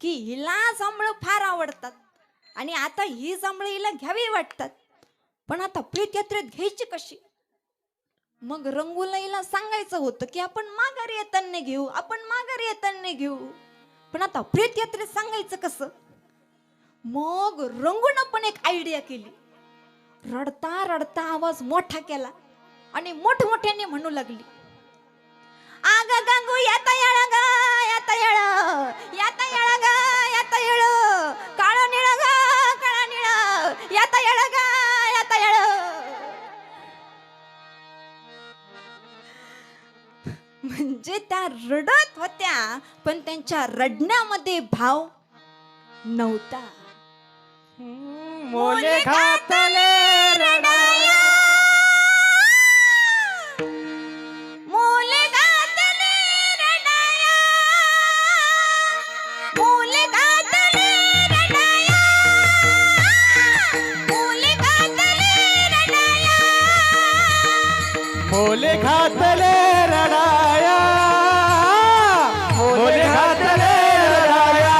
A: की हिला जांभळं फार आवडतात आणि आता ही जांभळं हिला घ्यावी वाटतात, पण आता प्रेत यात्रेत घ्यायची कशी? मग रंगूला हिला सांगायचं होतं की आपण माघारी येताना घेऊ, आपण माघारी येताना घेऊ, पण आता प्रेत यात्रेत सांगायचं कसं? मग रंगूनं पण एक आयडिया केली. रडता रडता आवाज मोठा केला आणि मोठमोठ्याने म्हणू लागली, आग गंगू याता येळ ग, याता येळ, याता येळ ग, याता येळ, काळा निळा ग, काळा निळा, याता येळ ग, याता येळ. म्हणजे त्या रडत होत्या, पण त्यांच्या रडण्यामध्ये भाव नव्हता.
C: मोले घातले रडाया,
A: मोले घातले रडाया,
C: मोले घातले रडाया मोले घातले रडाया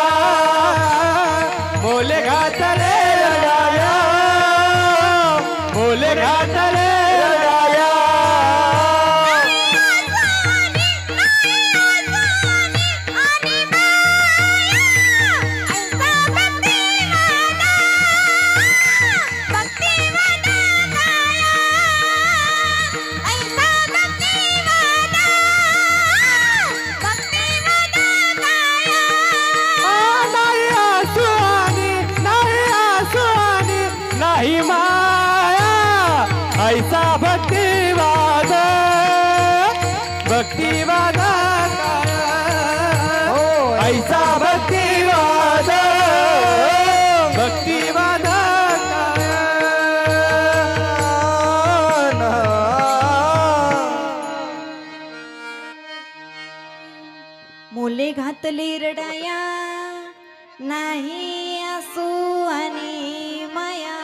C: मोले घातले रडाया मोले घातले रडाया नाही आसुआनी नाही आसुआनी नाही माया ऐसा भक्तिवाद भक्तिवाद ऐसा भक्तिवाद भक्तिवाद
A: मोले घातले रडाया नाही असो आणि माया.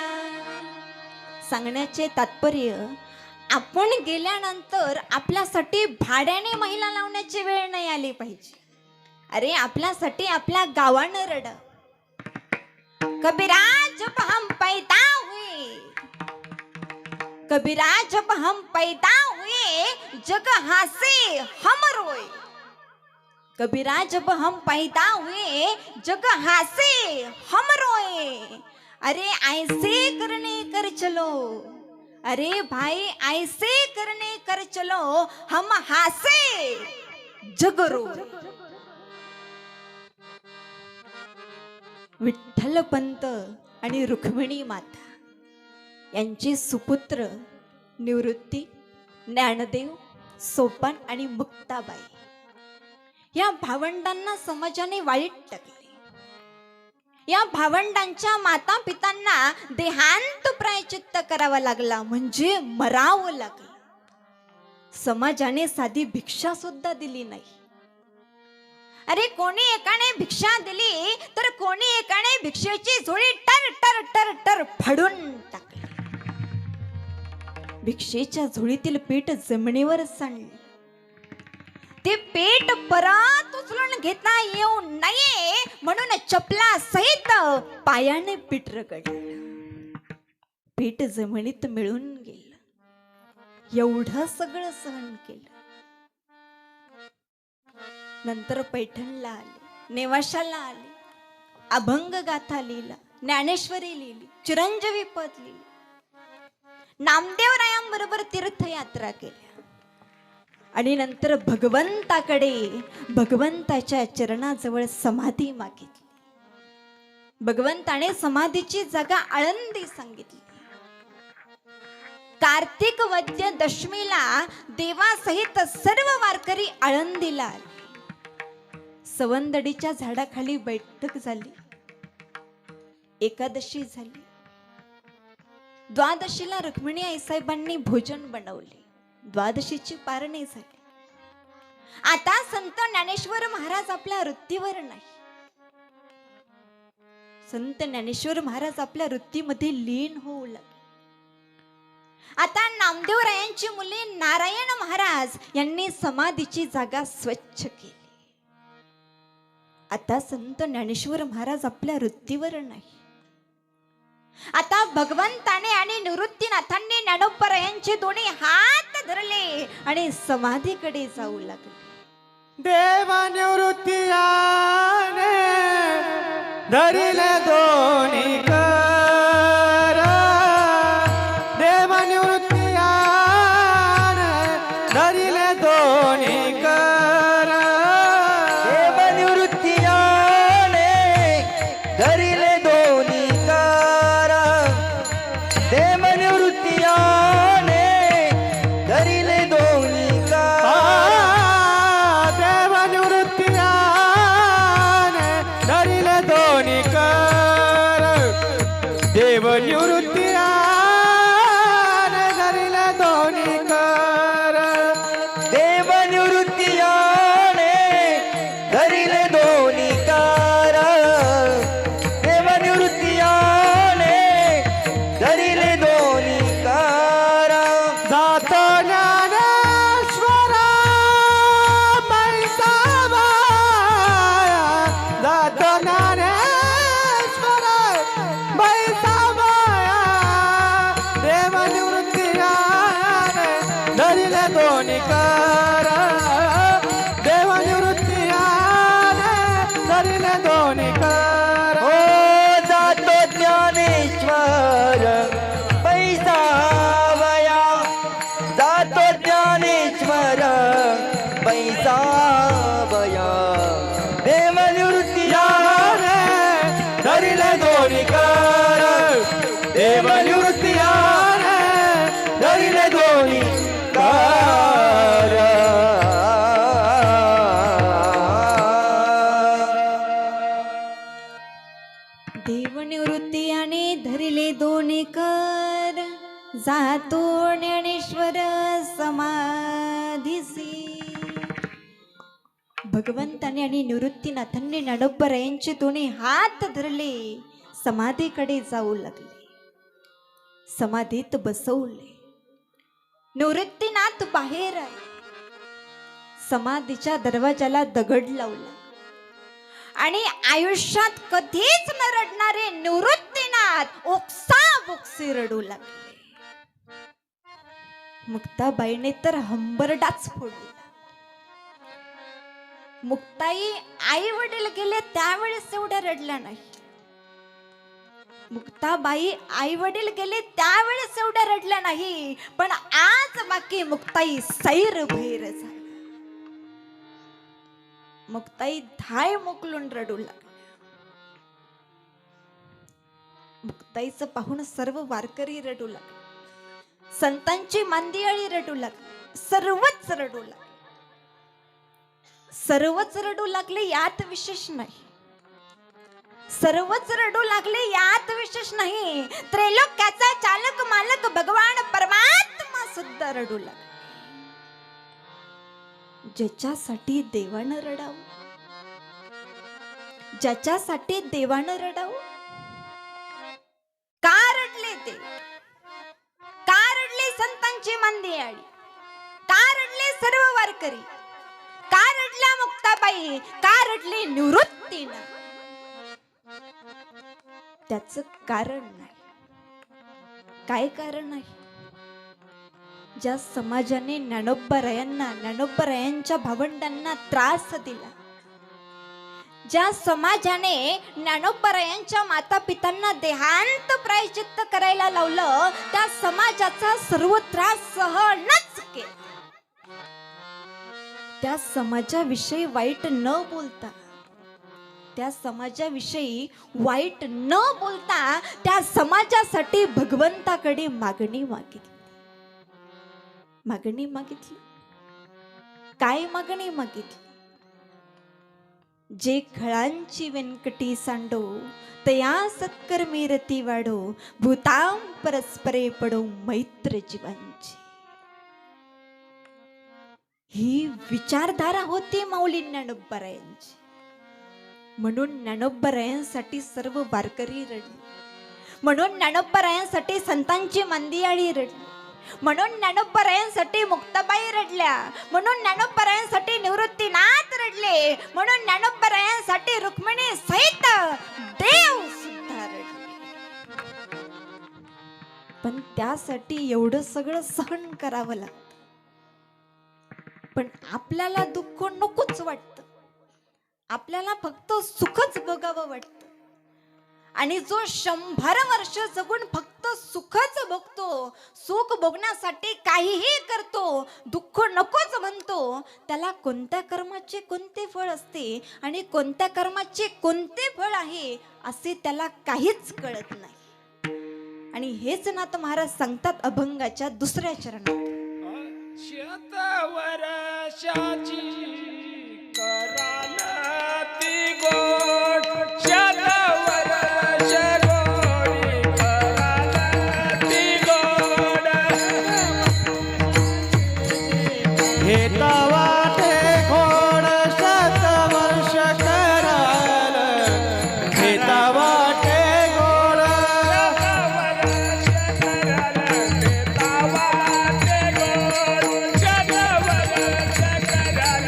A: सांगण्याचे तात्पर्य, आपण गेल्यानंतर आपल्यासाठी भाड्याने महिला लावण्याची वेळ नाही आली पाहिजे. अरे आपल्यासाठी आपल्या गावानं रड. कबीरा जब हम पैदा हुए कबीरा जब हम पैदा हुए जग हंसे हम रोए. कबीरा जब हम पैदा हुए जग हंसे हम रोए. अरे ऐसे करने कर चलो, अरे भाई ऐसे करने कर चलो, हम हंसे जग रोए. विठ्ठल पंत आणि रुक्मिणी माता यांचे सुपुत्र निवृत्ती, ज्ञानदेव, सोपान आणि मुक्ताबाई या भावंडांना समाजाने वाईट टाकले. या भावंडांच्या माता पितांना देहांत प्रायचित्त करावा लागला, म्हणजे मरावं लागलं. समाजाने साधी भिक्षा सुद्धा दिली नाही. अरे कोणी एकाने भिक्षा दिली तर कोणी एकाने भिक्षेची झोळी टर टर टर टर फाडून टाकली. भिक्षेच्या झोळीतील पीठ जमिनीवर सांडले. ते पेट परत उचलून घेता येऊ नये म्हणून चपला सहित पायाने पीठ रगडलं. पीठ जमिनीत मिळून गेलं. एवढं सगळं सहन केलं. नंतर पैठणला आले, नेवाशाला आले, अभंग गाथा लिहिला, ज्ञानेश्वरी लिहिली, चिरंजीवी पद लिहिली, नामदेवरायांबरोबर तीर्थयात्रा केल्या आणि नंतर भगवंताकडे, भगवंताच्या चरणाजवळ समाधी मागितली. भगवंताने समाधीची जागा आळंदी सांगितली. कार्तिक वद्य दशमीला देवासहित सर्व वारकरी आळंदीला आले. सवंदडीच्या झाडाखाली बैठक झाली. एकादशी झाली. द्वादशीला रुक्मिणी आईसाहेबांनी भोजन बनवले. द्वादशीची पारणे झाली. आता संत ज्ञानेश्वर महाराज आपल्या वृत्तीवर नाही. संत ज्ञानेश्वर महाराज आपल्या वृत्तीमध्ये लीन होऊ लागले. आता नामदेवरायांची मुले नारायण महाराज यांनी समाधीची जागा स्वच्छ केली. आता संत ज्ञानेश्वर महाराज आपल्या वृत्तीवर नाही. आता भगवंताने आणि निवृत्तीनाथांनी ज्ञानोबरायांचे दोन्ही हात धरले आणि समाधीकडे जाऊ लागले.
C: देवा निवृत्तीयाने धरिले दोन्ही कर. देवा निवृत्तीयाने धरिले दोन्ही कर.
B: देव निवृत्तीयाने धरिले दोन्ही कर. देव निवृत्तीयाने धरिले दोन्ही कर.
C: देव निवृत्तीयाने धरिले दोन्ही कर. देव निवृत्ती आणे धरिले दोन्ही कर देव निवृत्ती आणे धरिले दोन्ही कर
B: हो जातो ज्ञानेश्वर पैसा वया जातो ज्ञानेश्वर पैसा वया देव निवृत्ती
C: आणे धरिले दोन्ही कर देव निवृत्ती आणे धरिले दोन्ही कर
A: देवनिवृत्ती आणि धरिले दोन्ही कर जातो ज्ञानेश्वर समाधीसी. भगवंताने आणि निवृत्तीनाथांनी ज्ञानोबरायांचे दोन्ही हात धरले, समाधीकडे जाऊ लागले, समाधीत बसवले. निवृत्तीनाथ बाहेर आहे, समाधीच्या दरवाजाला दगड लावला आणि आयुष्यात कधीच न रडणारे निवृत्तीनाथ ओक्साबोक्सी रडू लागले. मुक्ताबाईने तर हंबरडाच फोडला. मुक्ताई आई वडील गेले त्यावेळेस एवढ्या रडल्या नाही. मुक्ताबाई आई वडील गेले त्यावेळेस एवढ्या रडल्या नाही, पण आज बाकी मुक्ताई सैर भैर झाली. मुक्ताई धाय मोकलून रडू लागली. मुक्ताईचं पाहून सर्व वारकरी रडू लागले, संतांची मांदियाळी रडू लागली, सर्वच रडू लागले. सर्वच रडू लागले यात विशेष नाही, सर्वच रडू लागले यात विशेष नाही. त्रैलोक्याचा चालक मालक भगवान परमात्मा सुद्धा रडू लागले. ज्याच्यासाठी देवानं रडावं, ज्याच्यासाठी देवानं रडावं. का रडले ते? का रडले संतांची मांदियाळी? का रडले सर्व वारकरी? का रडल्या मुक्ताबाई? का रडले निवृत्तीनं? त्याच कारण नाही. काय कारण आहे? ज्या समाजाने ज्ञानोबरायांना, ज्ञानोबरायांच्या भावंडांना त्रास दिला, ज्या समाजाने ज्ञानोबरायांच्या माता पितांना देहांत प्रायश्चित्त करायला लावलं, त्या समाजाचा सर्व त्रास सहनच केला. त्या समाजाविषयी वाईट न बोलता, त्या समाजाविषयी वाईट न बोलता त्या समाजासाठी भगवंताकडे मागणी मागितली. मागणी मागितली. काय मागणी मागितली? जे खळांची व्यंकटी सांडो तया सत्कर्मी रती वाढो भूतां परस्परे पडो मैत्र जीवांची. ही विचारधारा होती माऊली ज्ञानोबरायांची. म्हणून ज्ञानोबरायांसाठी सर्व वारकरी रडली, म्हणून ज्ञानोबरायांसाठी संतांची मांदियाळी रडली, म्हणून ज्ञानोबरायांसाठी मुक्ताबाई रडल्या, म्हणून ज्ञानोबरायांसाठी निवृत्तीनाथ रडले, म्हणून ज्ञानोबरायांसाठी रुक्मिणी सहित देव सुद्धा रडले. पण त्यासाठी एवढं सगळं सहन करावं लागतं. पण आपल्याला दुःख नकोच वाटतं, आपल्याला फक्त सुखच बघावं वाटतं. आणि जो 100 वर्ष जगून फक्त सुखच बघतो, सुख भोगण्यासाठी काहीही करतो, दुःख नकोच म्हणतो, त्याला कोणत्या कर्माचे कोणते फळ असते आणि कोणत्या कर्माचे कोणते फळ आहे असे त्याला काहीच कळत नाही. आणि हेच नाथ महाराज सांगतात अभंगाच्या 2ऱ्या चरणात.
C: शतवर्षाची कराल ती गोड शतवर्ष गोडी कराल ती गोड घेता वाटे गोड शतवर्ष कराल घेता वाटे गोड घेता वाटे गोड शतवर्ष कराल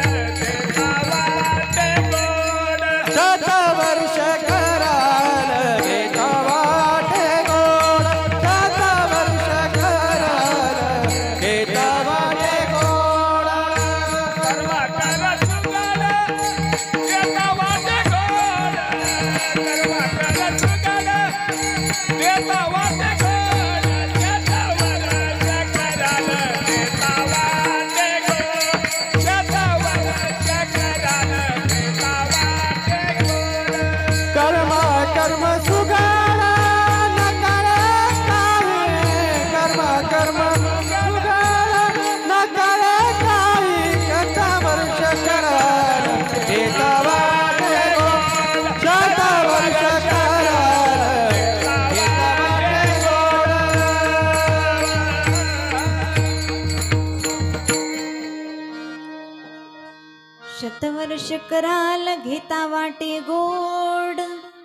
C: कर्म सुगार नकार काही कथा वर्ष करार एका वाटे गो शत वर्ष करार एका वाटे गोड
A: शतवर्ष कराल घेता वाटे गोड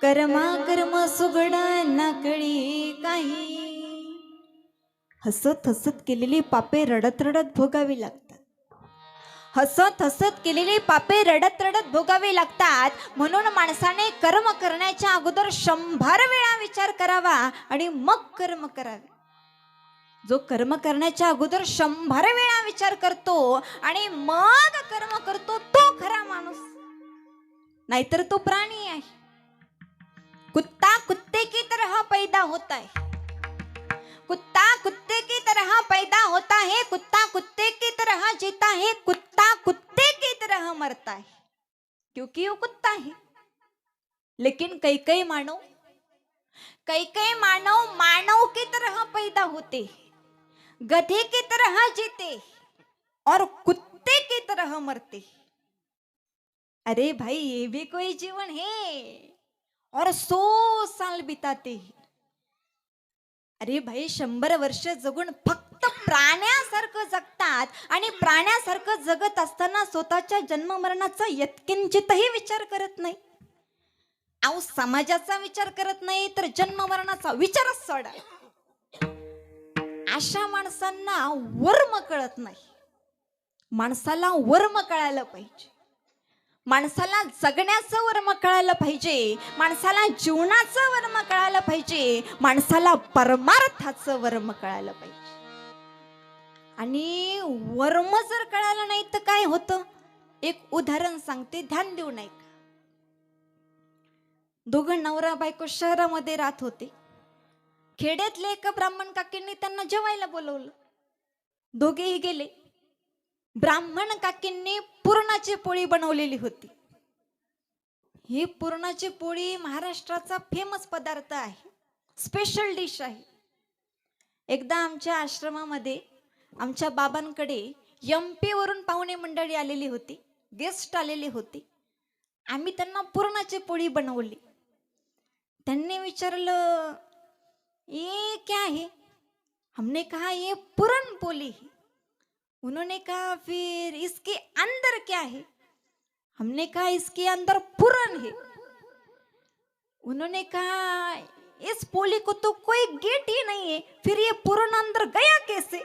A: कर्मा कर्म सुगड नाकळी काही. हसत हसत केलेली पापे रडत रडत भोगावी लागतात. हसत हसत केलेली पापे रडत रडत भोगावी लागतात. म्हणून माणसाने कर्म करण्याच्या अगोदर 100 वेळा विचार करावा आणि मग कर्म करावे. जो कर्म करण्याच्या अगोदर 100 वेळा विचार करतो आणि मग कर्म करतो तो खरा माणूस, नाहीतर तो प्राणी आहे. कुत्ता कुत्ते की तरह पैदा होता है, कुत्ता कुत्ते की तरह पैदा होता है, कुत्ता कुत्ते की तरह जीता है, कुत्ता कुत्ते की तरह मरता है, क्योंकि वो कुत्ता है. लेकिन कई कई मानव मानव की तरह पैदा होते, गधे की तरह जीते और कुत्ते की तरह मरते. अरे भाई ये भी कोई जीवन है. और 100 साल बिताते हैं. अरे भाई 100 वर्ष जगून फक्त प्राण्यासारखं जगतात आणि प्राण्यासारखं जगत असताना स्वतःच्या जन्म मरणाचा यत्किंचितही विचार करत नाही. अहो समाजाचा विचार करत नाही तर जन्म मरणाचा विचारच सोडा. अशा माणसांना वर्म कळत नाही. माणसाला वर्म कळायला पाहिजे. माणसाला जगण्याचं वर्म कळायला पाहिजे. माणसाला जीवनाचं वर्म कळायला पाहिजे. माणसाला परमार्थाचं वर्म कळायला पाहिजे. आणि वर्म जर कळालं नाही तर काय होतं, एक उदाहरण सांगते, ध्यान देऊ नये. दोघं नवरा बायको शहरामध्ये राहत होते. खेड्यातले एका ब्राह्मण काकींनी त्यांना जेवायला बोलवलं. दोघेही गेले. ब्राह्मण काकींनी पुरणाची पोळी बनवलेली होती. ही पुरणाची पोळी महाराष्ट्राचा फेमस पदार्थ आहे, स्पेशल डिश आहे. एकदा आमच्या आश्रमामध्ये आमच्या बाबांकडे MP वरून पाहुणे मंडळी आलेली होती, गेस्ट आलेली होती. आम्ही त्यांना पुरणाची पोळी बनवली. त्यांनी विचारलं ये क्या है? हमने कहा ये पूरन पोली है. उन्होंने कहा फिर इसके अंदर क्या है? हमने कहा इसके अंदर पूरन है. उन्होंने कहा इस पोली को तो कोई गेट ही नहीं है, फिर ये पूरन अंदर गया कैसे?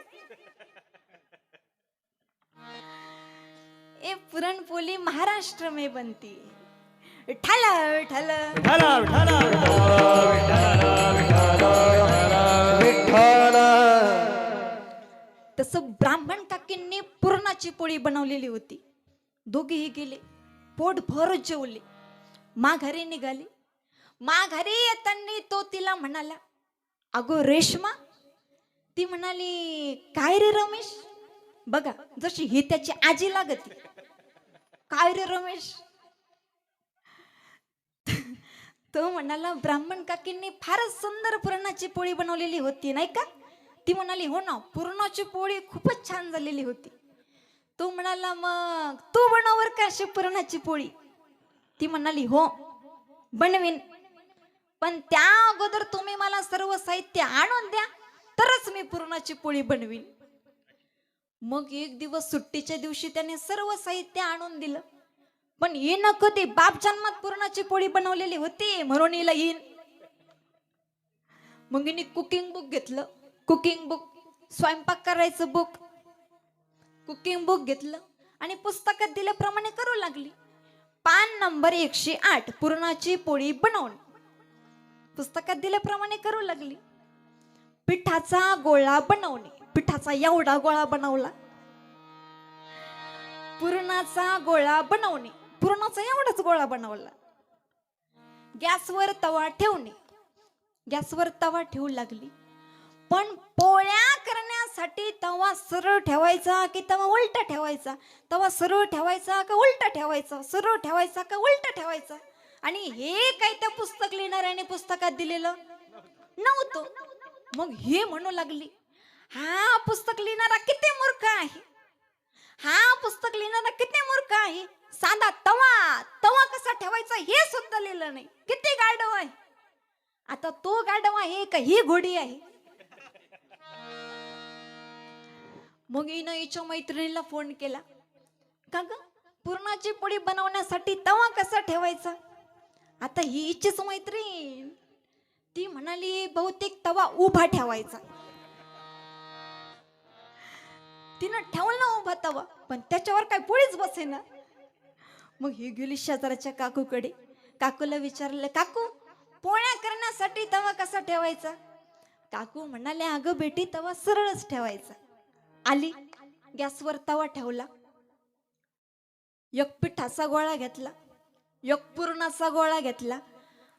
A: ये पूरन पोली महाराष्ट्र में बनती है. ठला ठला
C: विठ्ठला विठ्ठला
B: विठ्ठल.
A: तसं ब्राह्मण काकींनी पुरणाची पोळी बनवलेली होती. दोघेही गेले, पोट भर जेवले, माघारी निघाले. माघारी येताना तो तिला म्हणाला, अगो रेश्मा. ती म्हणाली, काय रे रमेश? बघा जशी ही त्याची आजी लागती. काय रे रमेश? तो म्हणाला, ब्राह्मण काकींनी फारच सुंदर पुरणाची पोळी बनवलेली होती नाही का? ती म्हणाली, हो ना, पुरणाची पोळी खूपच छान झालेली होती. तो म्हणाला, मग तू बनवर का अशी पुरणाची पोळी? ती म्हणाली, हो बनवीन, पण त्या अगोदर तुम्ही मला सर्व साहित्य आणून द्या, तरच मी पुरणाची पोळी बनवीन. मग एक दिवस सुट्टीच्या दिवशी त्याने सर्व साहित्य आणून दिलं. पण येईन कधी, बाप जन्मात पुरणाची पोळी बनवलेली होती म्हणून हिला येईन. मग हिने कुकिंग बुक घेतलं, कुकिंग बुक, स्वयंपाक करायचं बुक, कुकिंग बुक घेतलं आणि पुस्तकात दिल्याप्रमाणे करू लागली. पान नंबर 108 पुरणाची पोळी बनवून पुस्तकात दिल्याप्रमाणे करू लागली. पिठाचा गोळा बनवणे, पिठाचा एवढा गोळा बनवला. पुरणाचा गोळा बनवणे, पुरणाचा एवढाच गोळा बनवला. गॅसवर तवा ठेवणे, गॅसवर तवा ठेवू लागली. पण पोळ्या करण्यासाठी तवा सरळ ठेवायचा की तवा उलटा ठेवायचा? तवा सरळ ठेवायचा का उलटा ठेवायचा? सरळ ठेवायचा का उलटा ठेवायचा? आणि हे काही त्या पुस्तक लिहिणाऱ्याने पुस्तकात दिलेलं नव्हतं. मग हे म्हणू लागली, हा पुस्तक लिहिणारा किती मूर्ख आहे. हा पुस्तक लिहिणारा किती मूर्ख आहे. साधा तवा तवा कसा ठेवायचा हे सुद्धा लिहिलं नाही. किती गाढव आहे. आता तो गाढव आहे का ही घोडी आहे. मग हिनं हिच्या मैत्रिणीला फोन केला, का ग पुरणाची पोळी बनवण्यासाठी तवा कसा ठेवायचा. आता ही हिचीच मैत्रीण ती म्हणाली बहुतेक तवा उभा ठेवायचा. तिनं ठेवला उभा तवा, पण त्याच्यावर काय पोळीच बसेना. मग ही गेली शेजारच्या काकूकडे. काकूला विचारलं, काकू पोळ्या करण्यासाठी तवा कसा ठेवायचा. काकू म्हणाले, अगं बेटी तवा सरळच ठेवायचा. आली गॅसवर तवा ठेवला. एक पिठाचा गोळा घेतला, एक पुरणाचा गोळा घेतला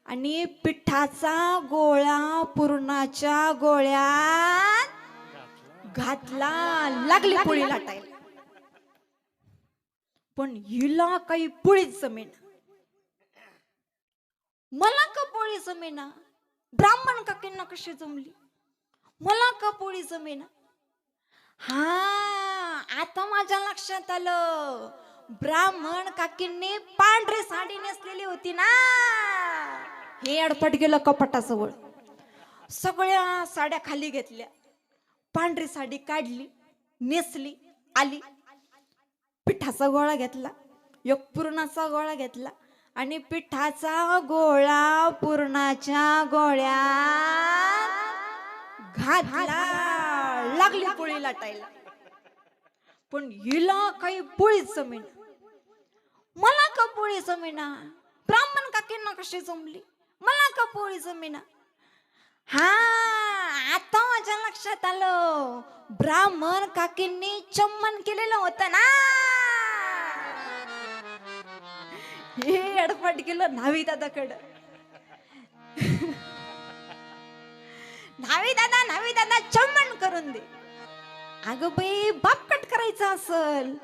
A: आणि पिठाचा गोळा पुरणाच्या गोळ्यात घातला. लागली पोळी लाटायला. पण हिला काही पोळीच जमेना. मला का पोळी जमेना. ब्राह्मण काकींना कशी जमली. मला का पोळी जमेना. हा आता माझ्या लक्षात आलं. ब्राह्मण काकींनी पांढरी साडी नेसलेली होती ना. हे अडपट गेलं कपाटाजवळ. सगळ्या साड्या खाली घेतल्या. पांढरी साडी काढली, नेसली. आली पिठाचा गोळा घेतला, एक पुरणाचा गोळा घेतला आणि पिठाचा गोळा पुरणाच्या गोळ्यात घातला. लागली पोळी लाटायला. पण हिला काही पोळी जमेना. मला का पोळी जमेना. ब्राह्मण काकींना कशी जमली. मला का पोळी जमेना. हा आता माझ्या लक्षात आलं. ब्राह्मण काकींनी चम्मन केलेलं होतं ना. हे अडपट गेलं न्हावी दादाकडं. न्हावी दादा चम्मन करून दे. अगं बाई बाप कट करायचा असल.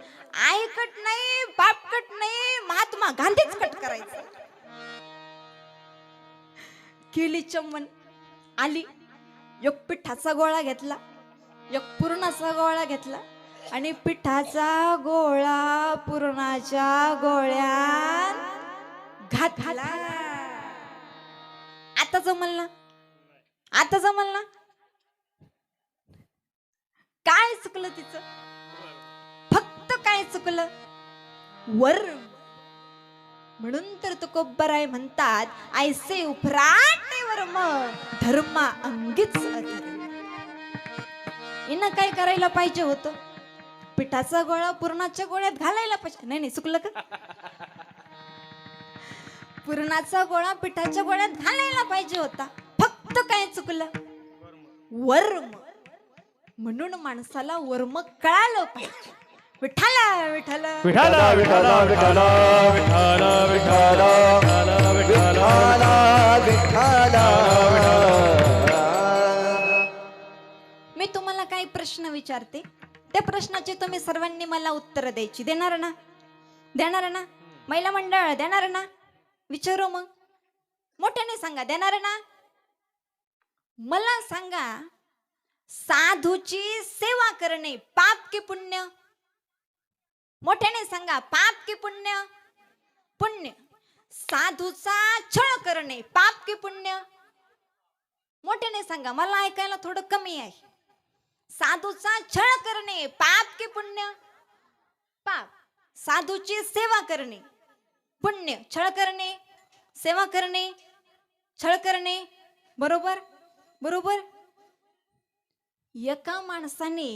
A: आई कट नाही, बाप कट नाही, महात्मा गांधीच कट करायचं. केली चम्मन. आली एक पिठाचा गोळा घेतला, एक पुरणाचा गोळा घेतला आणि पिठाचा गोळा पुरणाच्या गोळ्यात घातला. आता जमल ना. आता जमल ना. काय चुकलं तिचं. फक्त काय चुकलं. वर्म. म्हणून तर तुकोबराय म्हणतात, ऐसे उफराटे वर्म धर्मा अंगीच अधर्म. हिनं काय करायला पाहिजे होतं. पिठाचा गोळा पुरणाच्या गोळ्यात घालायला पाहिजे. नाही चुकलं का. पुरणाचा गोळा पिठाच्या गोळ्यात घालायला पाहिजे होता. फक्त काय चुकलं. वर्म. म्हणून माणसाला वर्म कळालं पाहिजे. विठ्ठला विठ्ठला
C: विठाला विठाला विठाला विठाला विठाला विठाला विठाला.
A: मी तुम्हाला काही प्रश्न विचारते. त्या प्रश्नाचे तुम्ही सर्वांनी मला उत्तर द्यायची. देणार ना. देणार ना. महिला मंडळ देणार ना. विचारू मग. मोठ्याने सांगा. देणार ना. मला सांगा, साधूची सेवा करणे पाप की पुण्य. मोठ्याने सांगा. पाप की पुण्य. पुण्य. साधूचा छळ करणे पाप की पुण्य. मोठ्याने सांगा. मला ऐकायला थोडं कमी आहे. साधूचा छळ करणे पाप की पुण्य. पाप. साधूची सेवा करणे पुण्य. छळ करणे, सेवा करणे, छळ करणे. बरोबर बरोबर. एका माणसाने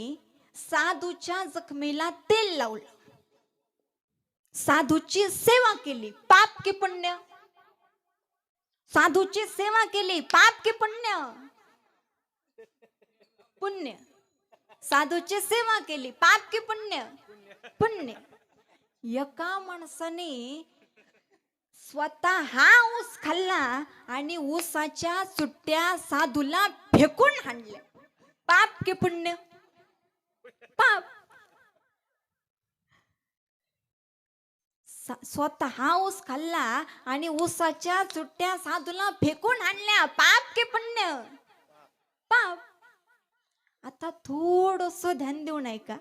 A: साधूच्या जखमेला तेल लावलं, साधूची सेवा केली पाप की पुण्य. साधूची सेवा केली पाप की पुण्य. पुण्य. साधूची सेवा केली पाप की पुण्य. पुण्य. एका माणसाने स्वतः हा ऊस खाल्ला आणि ऊसाच्या सुट्ट्या साधूला फेकून हाणल्या. पाप की पुण्य. पाप. स्वतः हा ऊस खाल्ला आणि ऊसाच्या सुट्ट्या साधूला फेकून आणल्या. पाप की पुण्य. पाप. आता थोडस ध्यान देऊन ऐका.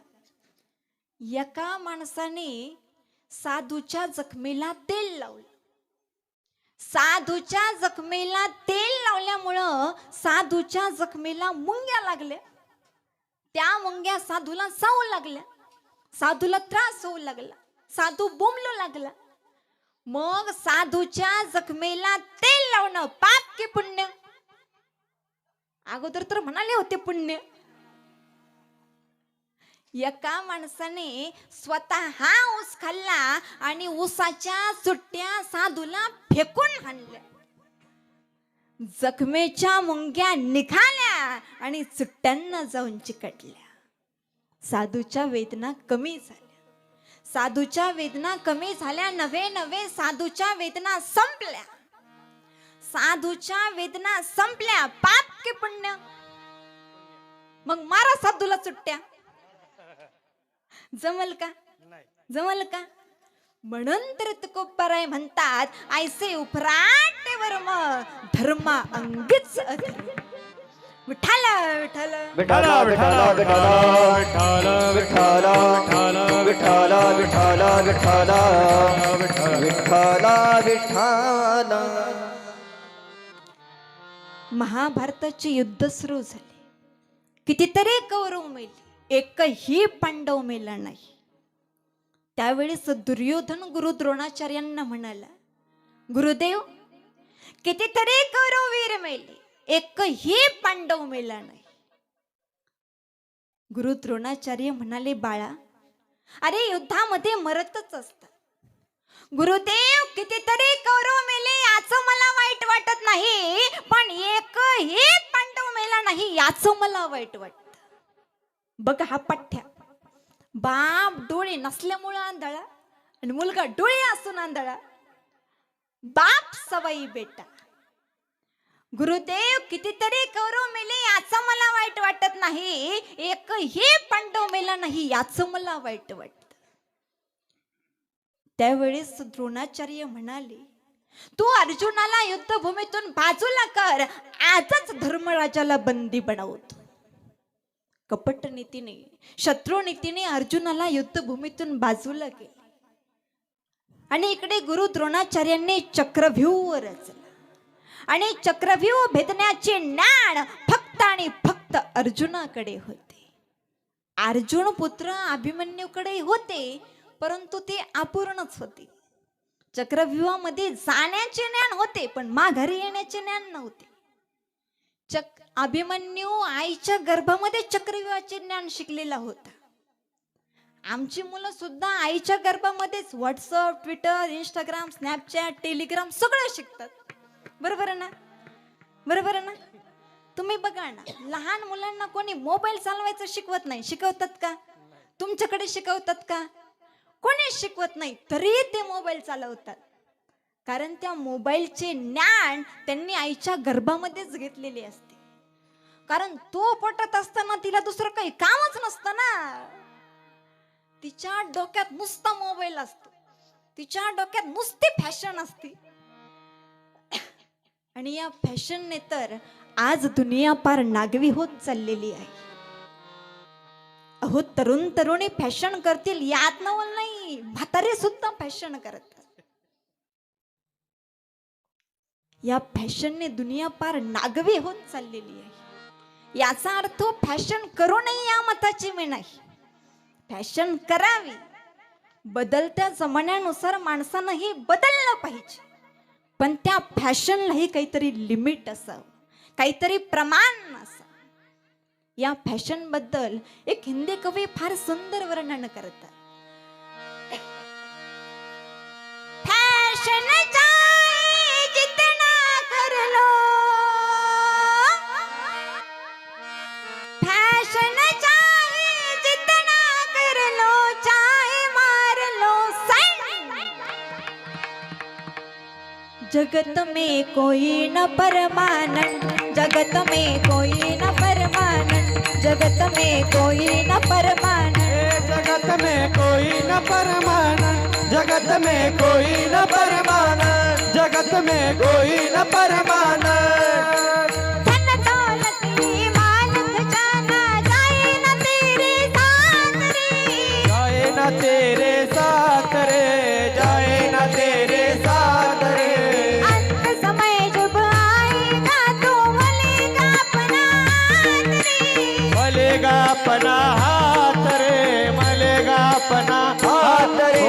A: एका माणसाने साधूच्या जखमेला तेल लावलं. साधूच्या जखमेला तेल लावल्यामुळं साधूच्या जखमेला मुंग्या लागल्या. त्या मुंग्या साधूला चावू लागल्या. साधूला त्रास होऊ लागला. साधू बोंबलू लागला. मग साधूच्या जखमेला तेल लावणं पाप की पुण्य? अगोदर तर म्हणाले होते पुण्य. एका माणसाने स्वतः ऊस खाल्ला आणि ऊसाच्या सुट्ट्या साधूला फेकून हाणल्या. जखमेच्या मुंग्या निघाल्या आणि सुट्ट्यांना जाऊन चिकटल्या. साधूच्या वेदना कमी झाल्या. साधूच्या वेदना कमी झाल्या. नवे नवे साधूच्या वेदना संपल्या. साधूच्या वेदना संपल्या. पाप की पुण्य? मग मारा साधूला सुट्ट्या. जमल का? जमल का? म्हणून तर तुकोबाराय म्हणतात, ऐसे उपराटे वर्म धर्मा अंगीच अधर्म. विठ्ठल विठ्ठल
B: विठ्ठला विठ्ठला विठ्ठला विठ्ठला विठ्ठला विठ्ठला विठ्ठला विठ्ठला विठ्ठला.
A: महाभारताचे युद्ध सुरू झाले. कितीतरी कौरव मेले, एकही पांडव मेला नाही. त्यावेळेस दुर्योधन गुरु द्रोणाचार्यांना म्हणाला, गुरुदेव, कितीतरी कौरव वीर मेले, एकही पांडव मेला नाही. गुरु द्रोणाचार्य म्हणाले, बाळा, अरे युद्धामध्ये मरतच असतात. गुरुदेव, कितीतरी कौरव मेले याचं मला वाईट वाटत नाही, पण एकही पांडव मेला नाही याचं मला वाईट वाटत. बघा हा पठ्ठ्या. बाप डोळे नसल्यामुळे आंधळा आणि मुलगा डोळे असून आंधळा. बाप सवाई बेटा. गुरुदेव, कितीतरी कौरव मेले याचं मला वाईट वाटत नाही, एकही पांडव मेला नाही याचं मला वाईट वाटत. त्यावेळेस द्रोणाचार्य म्हणाले, तू अर्जुनाला युद्धभूमीतून बाजूला कर, आजच धर्मराजाला बंदी बनवतो. कपट नीतीने, शत्रू नीतीने अर्जुनाला युद्धभूमीतून बाजूला केले. आणि इकडे गुरु द्रोणाचार्यांनी चक्रव्यूह रचला. आणि चक्रव्यूह भेदण्याचे ज्ञान फक्त आणि फक्त अर्जुनाकडे होते. अर्जुन पुत्र अभिमन्यूकडे होते, परंतु ते अपूर्णच होते. चक्रव्यूहामध्ये जाण्याचे ज्ञान होते, पण माघारी येण्याचे ज्ञान नव्हते. अभिमन्यू आईच्या गर्भामध्ये चक्रव्यूहाचे ज्ञान शिकलेला होता. आमची मुलं सुद्धा आईच्या गर्भामध्येच WhatsApp, Twitter, Instagram, Snapchat, Telegram सगळं शिकतात. बरोबर ना? बरोबर ना? तुम्ही बघा ना, लहान मुलांना कोणी मोबाईल चालवायचं शिकवत नाही. शिकवतात का? तुमच्याकडे शिकवतात का? कोणी शिकवत नाही, तरी ते मोबाईल चालवतात. कारण त्या मोबाईलचे ज्ञान त्यांनी आईच्या गर्भामध्येच घेतलेले असते. कारण तो पोटात असताना तिला दुसरं काही कामच नसतं ना. तिच्या डोक्यात नुसता मोबाईल असतो. तिच्या डोक्यात नुसती फॅशन असते. आणि या फॅशनने तर आज दुनिया पार नागवी होत चाललेली आहे. अहो, तरुण तरुणी फॅशन करतील यात नवल नाही, म्हातारे सुद्धा फॅशन करतात. या फॅशनने दुनिया पार नागवी होत चाललेली आहे. याचा अर्थ फॅशन करू नये या मताची मी नाही. फॅशन करावी. बदलत्या जमान्यानुसार माणसानंही बदललं पाहिजे, पण त्या फॅशनलाही काहीतरी लिमिट असावं, काहीतरी प्रमाण असावं. या फॅशन बद्दल एक हिंदी कवी फार सुंदर वर्णन करतात. फॅशन चाहे जितना कर लो, फॅशन चाहे जितना कर लो, चाहे मार लो सन. जगत में कोई न परमानंद, जगत में कोई न परमानंद, जगत में कोई न परमानंद,
C: जगत में कोई न परमानंद, जगत में कोई न परमानंद, जगत में कोई न परमानंद.
A: धन दौलत ही माल खजाना,
C: अपना हाथ रे, मलेगा अपना हाथ रे.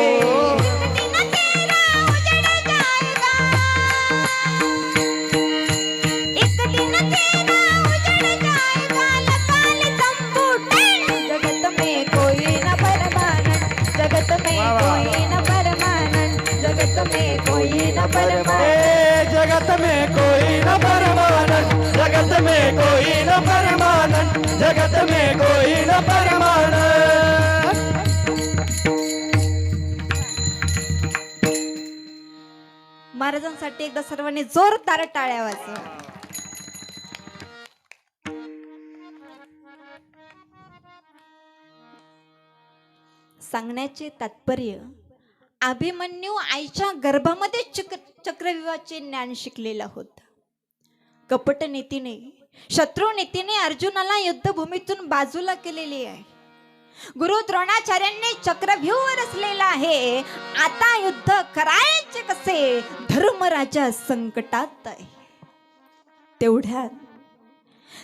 A: एक दिन तेरा उजड़ जाएगा, लकाल तंबू टेढ़. जगत में कोई न परमानंद, जगत में कोई न परमानंद, जगत में कोई न परमानंद.
C: ए जगत में कोई न परमानंद, जगत में कोई न परमानंद, जगत में कोई न परमानंद.
A: महाराजांसाठी एकदा सर्वांनी जोरदार टाळ्या वाजवा. सांगण्याचे तात्पर्य, अभिमन्यू आईच्या गर्भामध्ये चक्रव्यूहाचे ज्ञान शिकलेला होता. कपट नीतीने, शत्रू नीतीने अर्जुनाला युद्धभूमीतून बाजूला केलेली आहे. गुरु द्रोणाचार्यांनी चक्रव्यूह रचलेला आहे. आता युद्ध करायचे कसे, धर्मराजा संकटात आहे.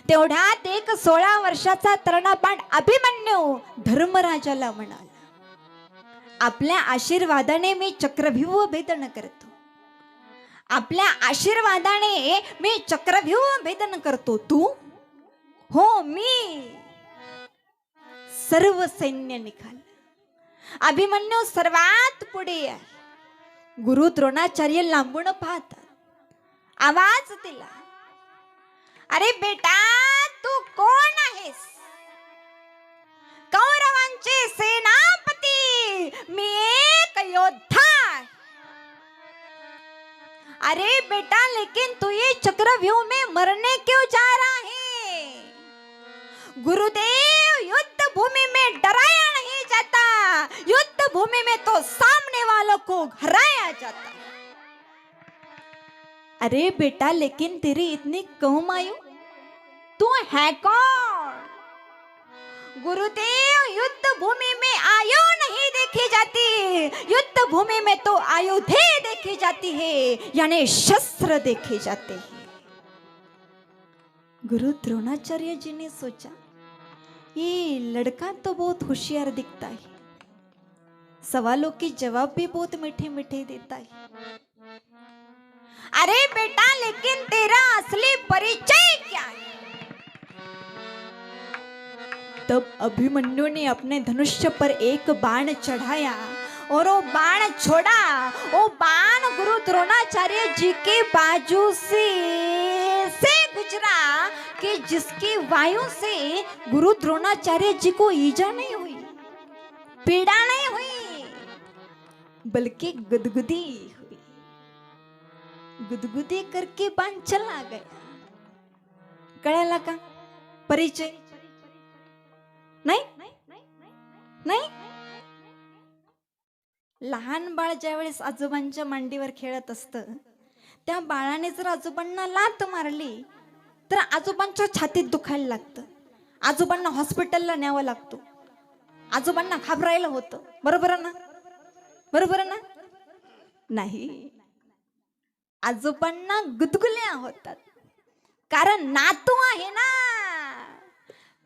A: तेवढ्यात एक 16 वर्षाचा तरुणाबाळ अभिमन्यू धर्मराजाला म्हणाला, आपल्या आशीर्वादाने मी चक्रव्यूह भेदन करतो. आपल्या आशीर्वादाने मी चक्रव्यूह भेदन करतो. तू? हो, मी. सर्व सैन्य निघाल. अभिमन्यू सर्वात पुढे आहे. गुरु द्रोणाचार्य लांबून पाहतात. आवाज दिला, अरे बेटा, तू कोण आहेस? कौरवांचे सेनापती, मी एक योद्धा. अरे बेटा, लेकिन तू ये चक्रव्यूह में मरने क्यों जा रहा है? गुरुदेव, युद्ध भूमि में डराया नहीं जाता, युद्ध भूमि में तो सामने वालों को हराया जाता. अरे बेटा, लेकिन तेरी इतनी कम आयु, तू है कौन? गुरुदेव, युद्ध भूमि में आयु नहीं देखी जाती, युद्ध भूमि में तो आयुधे देखी जाती है, यानी शस्त्र देखे जाते हैं. गुरु द्रोणाचार्य जी ने सोचा, ये लड़का तो बहुत होशियार दिखता है, सवालों के जवाब भी बहुत मीठे मीठे देता है. अरे बेटा, लेकिन तेरा असली परिचय क्या है? तब अभिमन्यु ने अपने धनुष्य पर एक बाण चढ़ाया और वो बाण छोड़ा. वो बाण गुरु द्रोणाचार्य जी के बाजू से गुजरा कि जिसकी वायु से गुरु द्रोणाचार्य जी को ईजा नहीं हुई, पीड़ा नहीं हुई, बल्कि गुदगुदी हुई. गुदगुदी करके बाण चला गया. कळाला का परिचय? नाही नाही. लहान बाळ ज्यावेळेस आजोबांच्या मांडीवर खेळत असतं, त्या बाळाने जर आजोबांना लात मारली तर आजोबांच्या छातीत दुखायला लागतं, आजोबांना हॉस्पिटलला न्यावं लागतो, आजोबांना घाबरायला होतं. बरोबर ना? बरोबर ना? नाही, आजोबांना गुदगुल्या होतात, कारण नातू आहे ना.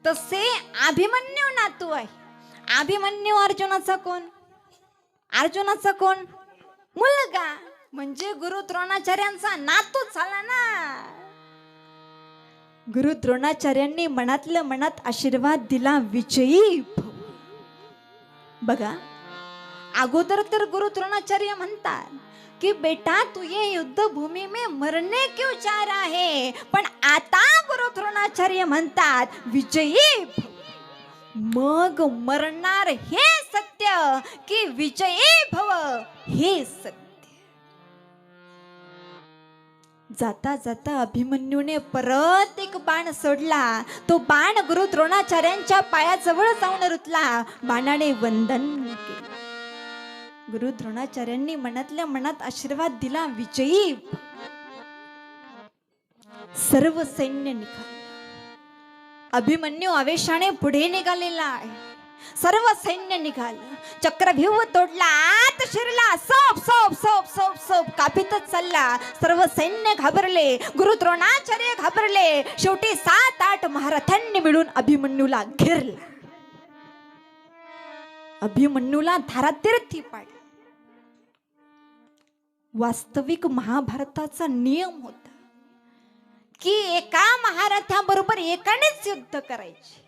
A: तसे अभिमन्यू नातू आहे. अभिमन्यू अर्जुनाचा कोण? अर्जुनाचा कोण? मुलगा, म्हणजे गुरु द्रोणाचार्यांचा नातू झाला ना. गुरु द्रोणाचार्यांनी मनातल्या मनात आशीर्वाद दिला, विजयी भव. बघा, अगोदर तर गुरु द्रोणाचार्य म्हणतात कि बेटा, तू ये युद्ध भूमि में मरने क्यों जा रहा है, पण आता गुरु द्रोणाचार्य म्हणतात विजयी भव. मग मरणार हे सत्य की विजयी भव हे सत्य. जाता जाता अभिमन्यूने परत एक बाण सोडला. तो बाण गुरु द्रोणाचार्यांच्या पायाजवळ जाऊन रुतला. बाणाने वंदन केले. गुरु द्रोणाचार्यांनी मनातल्या मनात आशीर्वाद दिला, विजयी. सर्व सैन्य निघाले. अभिमन्यू आवेशाने पुढे निघालेला आहे. सर्व सैन्य निघालं. चक्रव्यूह तोडला, आत शिरला, सोप सोप सोप सोप सोप कापीतच चालला. सर्व सैन्य घाबरले, गुरु द्रोणाचार्य घाबरले. शेवटी 7-8 महारथांनी मिळून अभिमन्यूला घेरला. अभिमन्यूला धारातीर्थी पाडले. वास्तविक महाभारताचा नियम होता की एका महारथाबरोबर एकानेच युद्ध करायचे,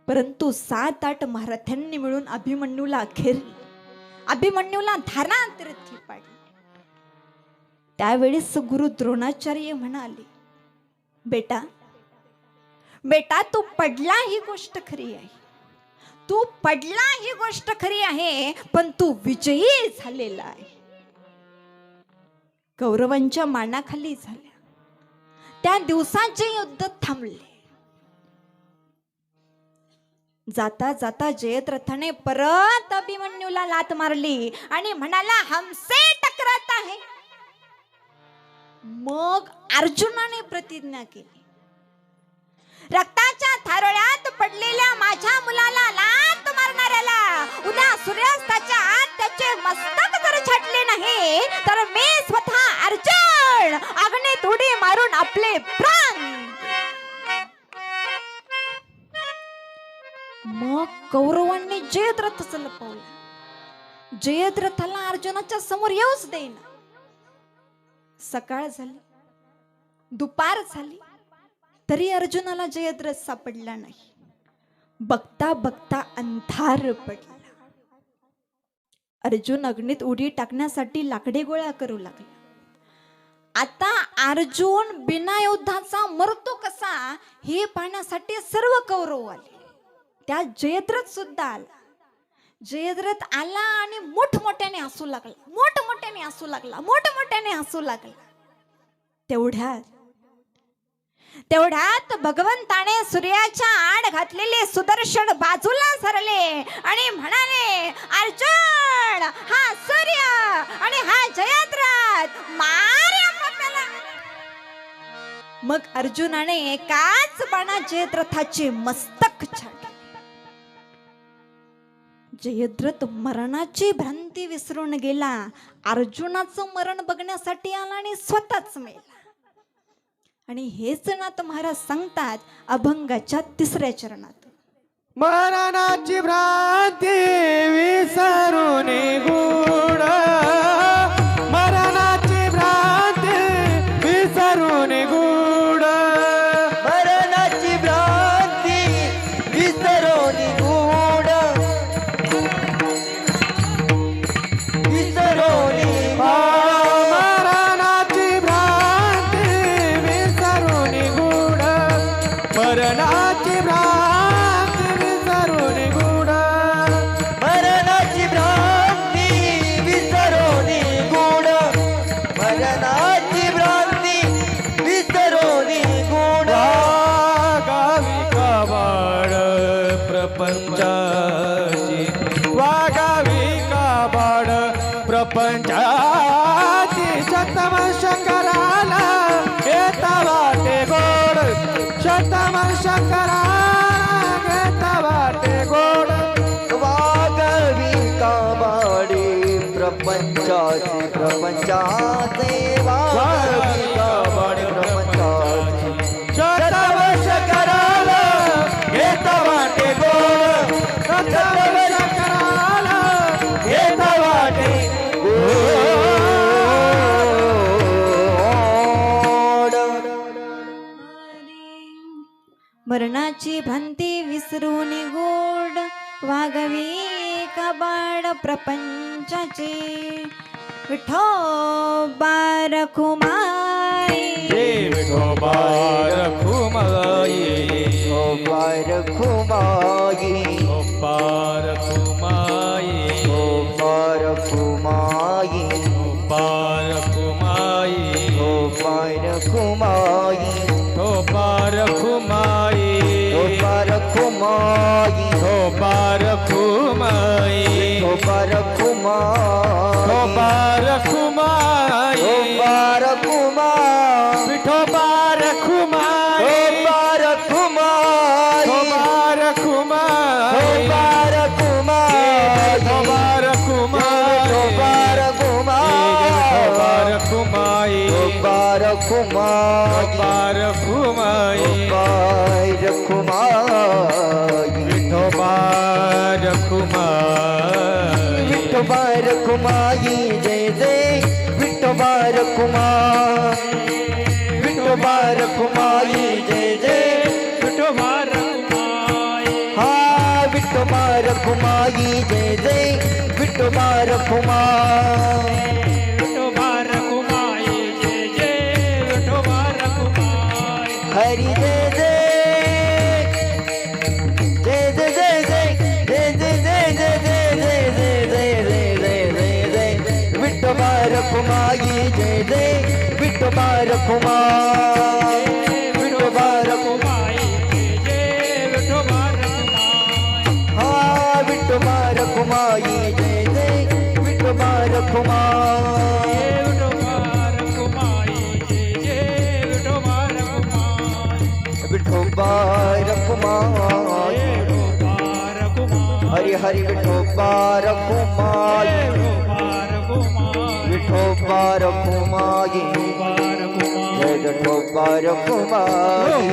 A: परंतु 7-8 महारथांनी मिळून अभिमन्यूला घेरले, अभिमन्यूला धारातीर्थी पाडले. त्यावेळेस गुरु द्रोणाचार्य म्हणाले, बेटा बेटा तू पडला ही गोष्ट खरी आहे, तू पडला ही गोष्ट खरी आहे, पण तू विजयी झालेला आहे. कौरवांच्या मानाखाली झाल्या. त्या दिवसाचे युद्ध थांबले. जाता जाता जयद्रथाने परत अभिमन्यूला लात मारली आणि म्हणाला, हमसे टकरात आहे. मग अर्जुनाने प्रतिज्ञा केली, रक्ताच्या थारोळ्यात पडलेल्या माझ्या मुलाला लात मारणाऱ्याला उद्या सूर्यास्ताच्या आत त्याचे मस्तक जर छाटले नाही तर मी स्वतः अर्जुन अग्नीत उडी मारून आपले प्राण. मग कौरवांनी जयद्रथाचं लपवलं. जयद्रथाला अर्जुनाच्या समोर येऊच देईना. सकाळ झाली, दुपार झाली, तरी अर्जुनाला जयद्रथ सापडला नाही. बघता बघता अंधार पडला. अर्जुन अग्नीत उडी टाकण्यासाठी लाकडे गोळा करू लागला. आता अर्जुन बिना युद्धाचा मरतो कसा हे पाहण्यासाठी सर्व कौरव आले. त्या जयद्रथ सुद्धा आला. जयद्रथ आला आणि मोठमोठ्याने हसू लागला, मोठमोठ्याने हसू लागला, मोठमोठ्याने हसू लागला. तेवढ्यात भगवंताने सूर्याच्या आड घातलेले सुदर्शन बाजूला सरले आणि म्हणाले, अर्जुन हा सूर्य आणि हा जयद्रथ मार या पाप्याला. मग अर्जुनाने एकाच बाणात जयद्रथाचे मस्तक छाटले. जयद्रथ मरणाची भ्रांती विसरून गेला. अर्जुनाचं मरण बघण्यासाठी आला आणि स्वतःच मेला. आणि हेच नाथ महाराज सांगतात अभंगाच्या 3ऱ्या चरणात,
C: मरणाची भ्रांती विसरून गुण, मरणाची भ्रांती विसरून गुण,
B: मरणाची भ्रांती विसरून गुण, विसरून
C: मरणाची भ्रांती विसरून गुण, मरणाची भ्रांती विसरून गुण,
B: मरणाची भ्रांती विसरून गुण, मरणाची भ्रांती विसरून गुण.
C: वागावी काबाड प्रपंचाची, वागावी काबाड प्रपंचाची, शतवर्ष कराला येता वाटे गोड, शतवर्ष कराला येता वाटे गोड.
B: वागवी काबाडी प्रपंचाची, प्रपंचाचे वागवी काबाडी प्रपंचाची,
C: शतवर्ष कराला येता वाटे गोड, शतवर्ष कराला येता वाटे
A: मरणाची भ्रांती विसरून गोड, वागवी कबाड प्रपंचाचे. विठोबा रखुमाई,
C: विठोबा रखुमाई,
B: विठोबा रखुमाई,
C: विठोबा रखुमाई,
B: विठोबा रखुमाई,
C: विठोबा रखुमाई,
B: विठोबा रखुमाई,
C: विठोबा रखुमाई,
B: विठोबा रखुमाई,
C: विठोबा रखुमाई,
B: विठोबा रखुमाई,
C: विठोबा रखुमाई,
B: विठोबा रखुमाई,
C: विठोबा रखुमाई,
B: विठोबा रखुमाई,
C: विठोबा रखुमाई, विठोबा रखुमाई
B: विठोबा रखुमाई
C: विठोबा रखुमाई
B: विठोबा रखुमाई जय जय विठोबा रखुमाई विठोबा रखुमाई जय जय
C: विठोबा रखुमाई
B: हा विठोबा रखुमाई जय जय विठोबा रखुमाई
C: विठोबा रखुमाई जय जय विठोबा रखुमाई
B: हरि जय जय जय जय जय जय जय जय जय जय जय जय जय जय जय जय जय जय विठोबा रखुमाई जय जय विठोबा रखुमाई विठोबा रखुमाई
C: जय विठोबा रखुमाई
B: हा विठोबा रखुमाई जय जय विठोबा रखुमाई
C: विठोबा रखुमाई जय जय विठोबा रखुमाई
B: विठोबा रखुमाई
C: विठोबा रखुमाई
B: हरि हरि विठोबा रखुमाई विठोबा रखुमाई जय विठोबा रखुमाई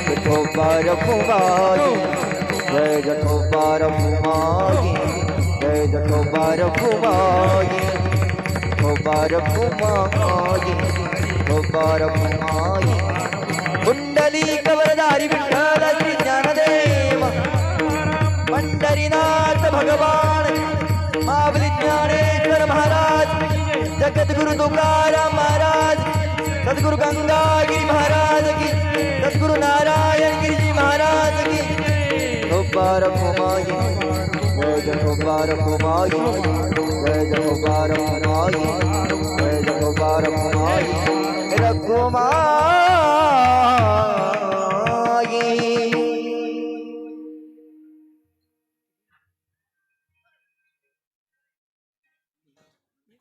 B: विठोबा रखुमाई जय विठोबा रखुमाई जय विठोबा रखुमाई विठोबा रखुमाई विठोबा रखुमाई कुंडली कवरधारी विठ्ठल श्री ज्ञानदेव पंढरीनाथ भगवान माऊली ज्ञानेश्वर महाराज जगद्गुरु तुकाराम महाराज सद्गुरु गंगागिरी महाराज की सद्गुरु नारायण गिरिजी महाराज की विठोबा रखुमाई जय विठोबा रखुमाई जय विठोबा रखुमाई जय विठोबा रखुमाई रखुमाई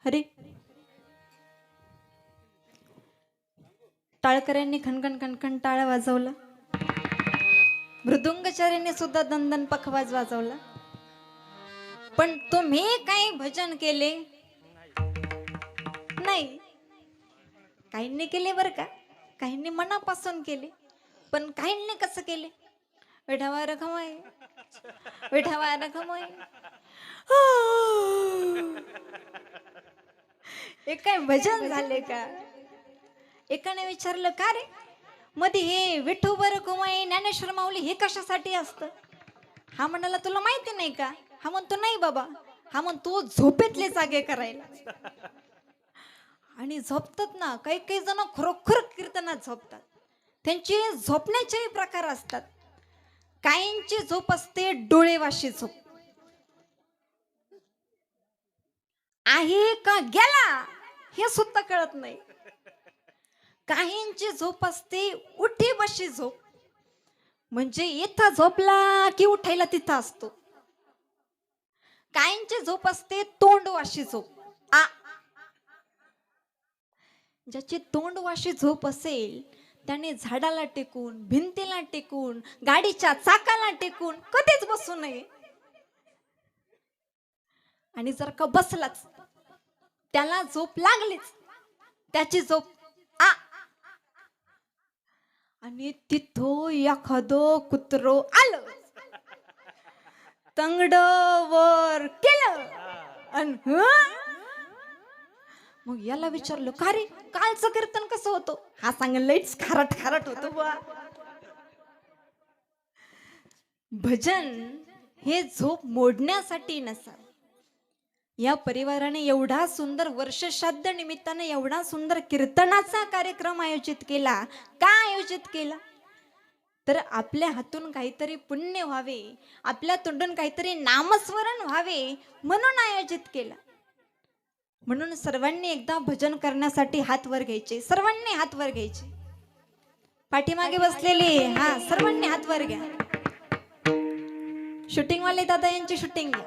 A: हरी टाळकऱ्यांनी खणखण खणखण टाळ वाजवला, मृदुंगचार्यांनी सुद्धा दणदण पखवाज वाजवला. पण तुम्ही काही भजन केले नाही. काहींनी केले बरं का, काहींनी मनापासून केले, पण काहींनी कसं केले, विठावा रखमाई विठावा रखमाई. हे काय भजन झाले का? एकाने विचारलं, का रे मध्ये हे विठोबा रखुमाई ज्ञानेश्वर माऊली हे कशासाठी असतं? हा म्हणाला, तुला माहिती नाही का? हा म्हणतो, नाही बाबा. हा म्हणतो, झोपेतले जागे करायला. आणि झोपतात ना, काही काही जण खरोखर कीर्तनात झोपतात. त्यांचे झोपण्याचेही प्रकार असतात. काहींची झोप असते डोळेवाशी झोप, आहे का गेला हे सुद्धा कळत नाही. काहींची झोप असते उठी बशी झोप, म्हणजे इथं झोपला की उठायला तिथं असतो. काहींची झोप असते तोंडवाशी झोप. ज्याची तोंडवाशी झोप असेल त्याने झाडाला टेकून, भिंतीला टेकून, गाडीच्या चाकाला टेकून कधीच बसू नये. आणि जर का बसलाच त्याला झोप लागलीच, त्याची झोप आणि तिथं एखादं कुत्रो आलं, तंगड वर केलं, आणि मग याला विचारलं, का रे कालचं कीर्तन कसं होतं? हा सांग, लईच खारट खारट होतं बुवा. भजन हे झोप मोडण्यासाठी नसावं. या परिवाराने एवढा सुंदर वर्षश्राद्ध निमित्ताने एवढा सुंदर कीर्तनाचा कार्यक्रम आयोजित केला. का आयोजित केला? तर आपल्या हातून काहीतरी पुण्य व्हावे, आपल्या तोंडून काहीतरी नामस्मरण व्हावे म्हणून आयोजित केला. म्हणून सर्वांनी एकदा भजन करण्यासाठी हात वर घ्यायचे. सर्वांनी हात वर घ्यायचे. पाठीमागे बसलेले सर्वांनी हात वर घ्या. शूटिंग वाले दादा यांची शूटिंग घ्या.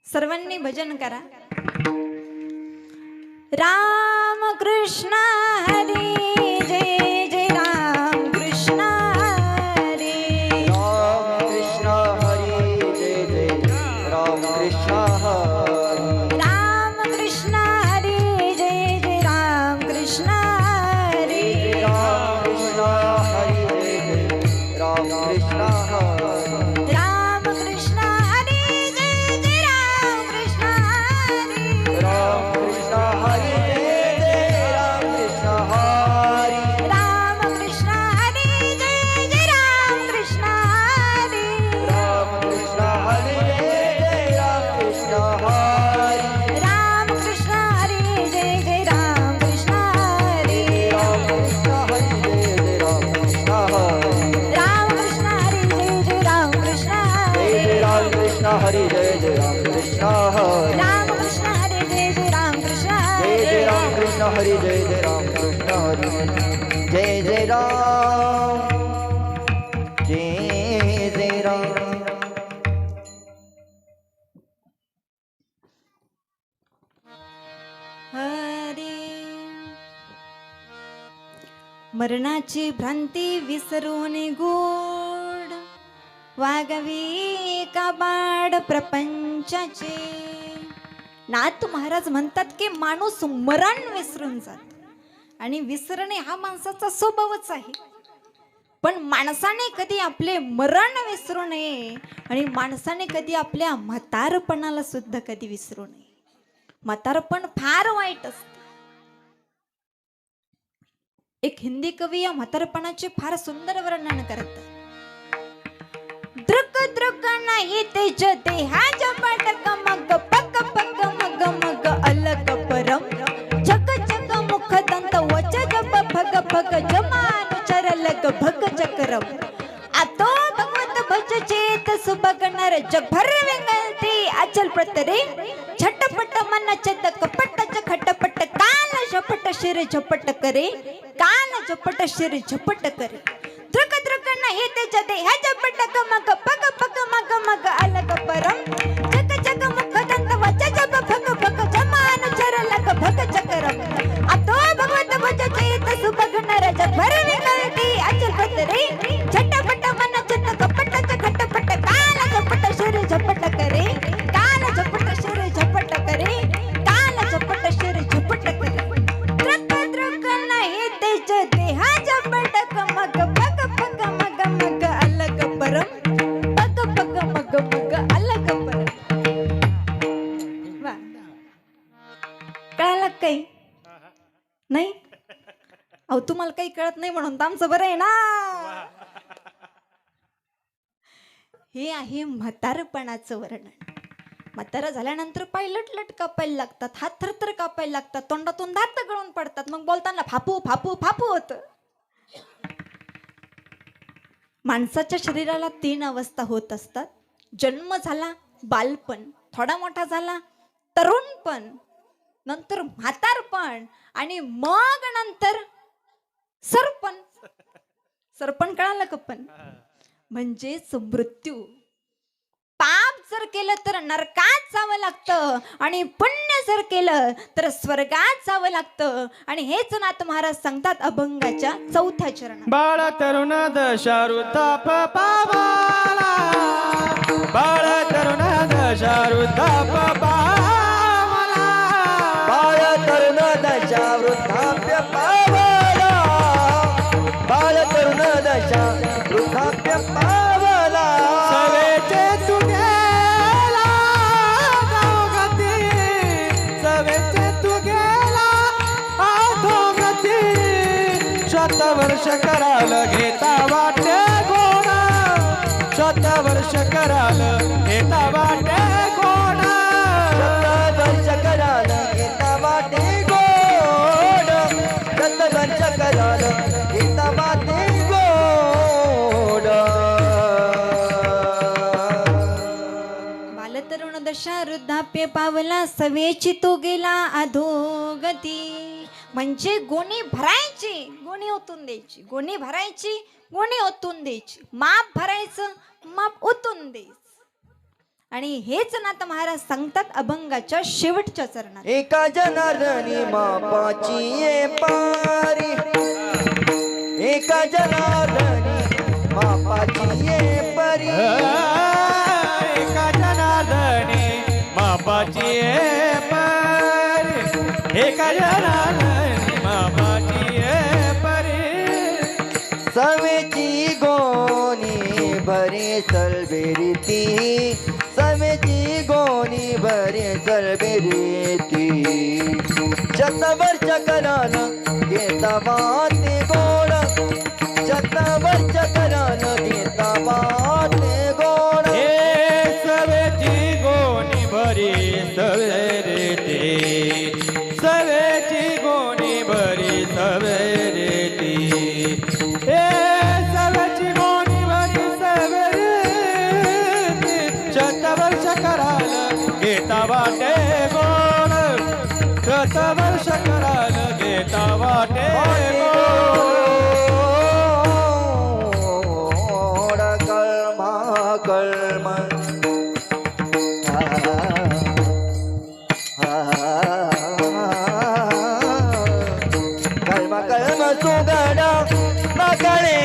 A: सर्वांनी भजन करा. राम कृष्ण हरी जय जय राम कृष्ण हरी.
B: राम कृष्ण हरी जय जय राम कृष्ण हरी.
A: राम कृष्ण हरी जय
B: कृष्ण हरी
A: राम कृष्ण हरी जय जय राम कृष्ण हरी
B: राम कृष्ण हरी जय राम कृष्ण हरी
A: राम कृष्ण हरी जय जय राम कृष्ण हरी
B: राम कृष्ण हरी जय राम कृष्ण हरी
A: राम कृष्ण हरी जय जय राम कृष्ण हरी
B: राम कृष्ण हरी जय जय राम कृष्ण हरी
A: राम कृष्ण हरी जय जय राम कृष्ण
B: जय
A: हरी
B: जय राम कृष्ण हरी जय जय राम कृष्ण हरी
A: राम कृष्ण हरी जय जय राम कृष्ण
B: जय जय
A: हरी
B: राम कृष्ण हरी जय जय राम कृष्ण हरी जय जय राम जय जय राम
A: हरी मरणाची भ्रांती विसरून गोड वागवी काबाड प्रपंचाचे नाथ महाराज म्हणतात की माणूस मरण विसरून जात आणि विसरणे हा माणसाचा स्वभावच आहे. पण माणसाने कधी आपले मरण विसरू नये आणि माणसाने कधी आपल्या म्हातारपणाला सुद्धा कधी विसरू नये. म्हातारपण फार वाईट असते. एक हिंदी कवी या म्हातारपणाचे फार सुंदर वर्णन करतात. दृक दृक नाही तेज देहाच्या पाटक मग पक पक मग मग अलग परम जग जग मुख दंत वच जप भग भग जमानुचर लग भग चक्रम आतो भगवत भज चेत सुबगनर जगभर वेंगलती अचल प्रतरे झटपट मन चद कपट खटपट कान झपट शिर झपट करे कान झपट शिर झपट करे दृक दृक नाही तेज देह झपट मग पग पग मग मग अलग परम जग जग मुख दंत वच जप भग भग जमानुचर लग भग चक्रम आतो भगवत भज चेत सुबगनर जगभर वेंगलती अचल प्रतरे झटपट मन चद कपट खटपट कान झपट शिर झपट करे कान झपट शिर झपट करे कान झपट शिर झपट करे दृक दृक नाही तेज देह झपट मग पग पग मग मग अलग परम पग पग मग मग अलग परम. वा कळालं काही नाही? अहो तुम्हाला काही कळत नाही म्हणून तर आमचं बरं आहे ना. हे आहे म्हातारपणाचं वर्णन. म्हातारा झाल्यानंतर पाय लटलट कापायला लागतात, हात थरथर कापायला लागतात, तोंडातून दात गळून पडतात, मग बोलताना फापू फापू फापू होत. माणसाच्या शरीराला 3 अवस्था होत असतात. जन्म झाला, बालपण, थोडा मोठा झाला तरुणपण, नंतर म्हातारपण आणि मग नंतर सरपण. सरपण कळालं का? पण म्हणजेच मृत्यू. पाप जर केलं तर नरकात जावं लागतं आणि पुण्य जर केलं तर स्वर्गात जावं लागतं. आणि हेच नाथ महाराज सांगतात अभंगाच्या 4थ्या चरणात.
C: बाळ तरुण दशा वृद्धाप पावाला बाळ तरुण दशा वृद्धाप पावाला
B: बाळ तरुण दशा वृद्धाप्य पावला बाळ तरुण दशा वृद्धाप्य पावला
C: सवेचे तू गेला अधोगती सवेचे तू गेला अधोगती 7 वर्ष कराल घेता वाटे गोड 7 वर्ष कराल घेता वाटे गोड
B: 7 वर्ष कराल घेता वाटे गोड 7 वर्ष कराल घेता वाटे गोड
A: बालतरुण दशा वृद्धाप्य पावला सवेची तो गेला अधोगती. म्हणजे गोणी भरायची, गोणी ओतून द्यायची, गोणी भरायची, गोणी ओतून द्यायची, माप भरायचं, माप ओतून द्यायचं. आणि हेच नाथ महाराज सांगतात अभंगाच्या शेवटच्या चरणात.
B: एका जनार्दनी मापाची ये पारी एका जनार्दनी मापाची ये परी
C: एका जनार्दनी मापाची परी एका जनार्दनी मापाची परी
B: सर्व सवेची गोणी भरी सलबेरीती सवेची गोणी भरी सलबेरीती शतवर्ष करान घेता वाते गोड शतवर्ष करान घेता वाते गोड
C: हे सवेची गोणी भरी सवेरे ते सवेची गोणी भरी सवेरे ती हे सवेची गोणी भरी सवेरे शतवर्ष कराल घेता वाटे गोड शतवर्ष कराल घेता वाटे
B: गोड कळमा कळमा कळमा कळमा सुगडा नकळे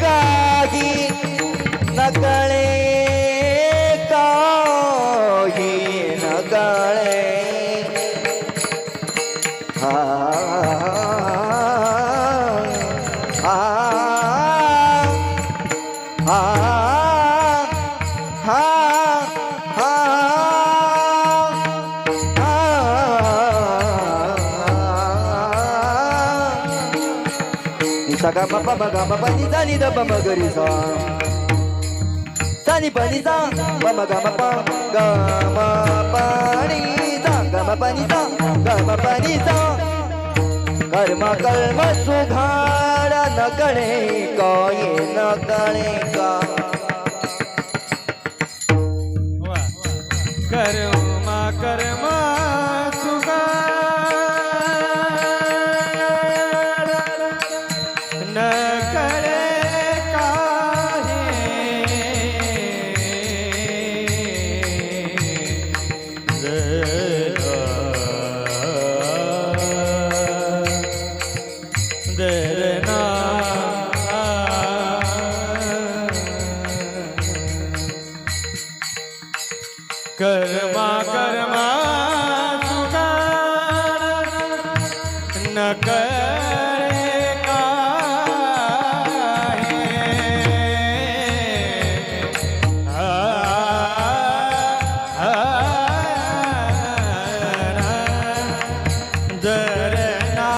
B: काही नकळे काही नकळे हा हा हा हा सगा पप्पा बगा पप्पा नि जानी द बम गरी सा जानी पनि सा बम गा पप्पा गा मा पानी सा गा मा पानी सा गा मा पानी सा कर्म कर्म सुघाड़ा न गणे का ये न गणे का
C: कर्मा कर्मा सुगा न करे दरना कर्मा कर्मा सुगार न करे काहे दरना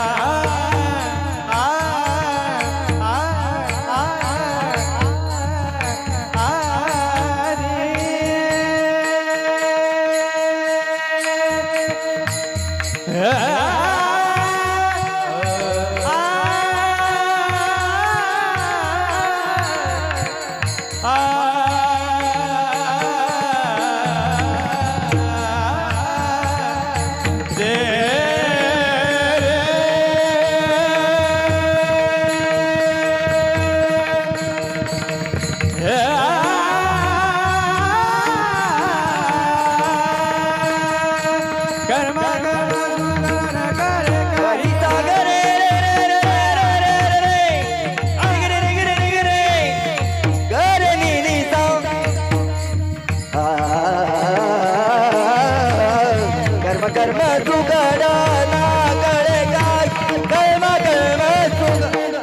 B: कर्म सुगडा ना गळे काय कर्म कर्म सुगडा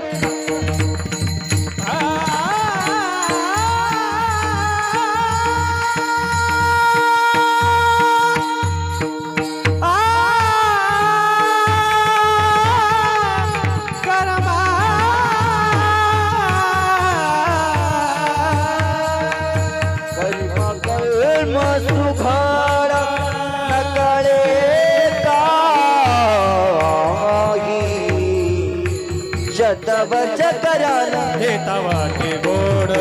B: कर्म कर्म सुघाड़ा नकळे शतवर्ष कराल
C: घेता वाटे गोड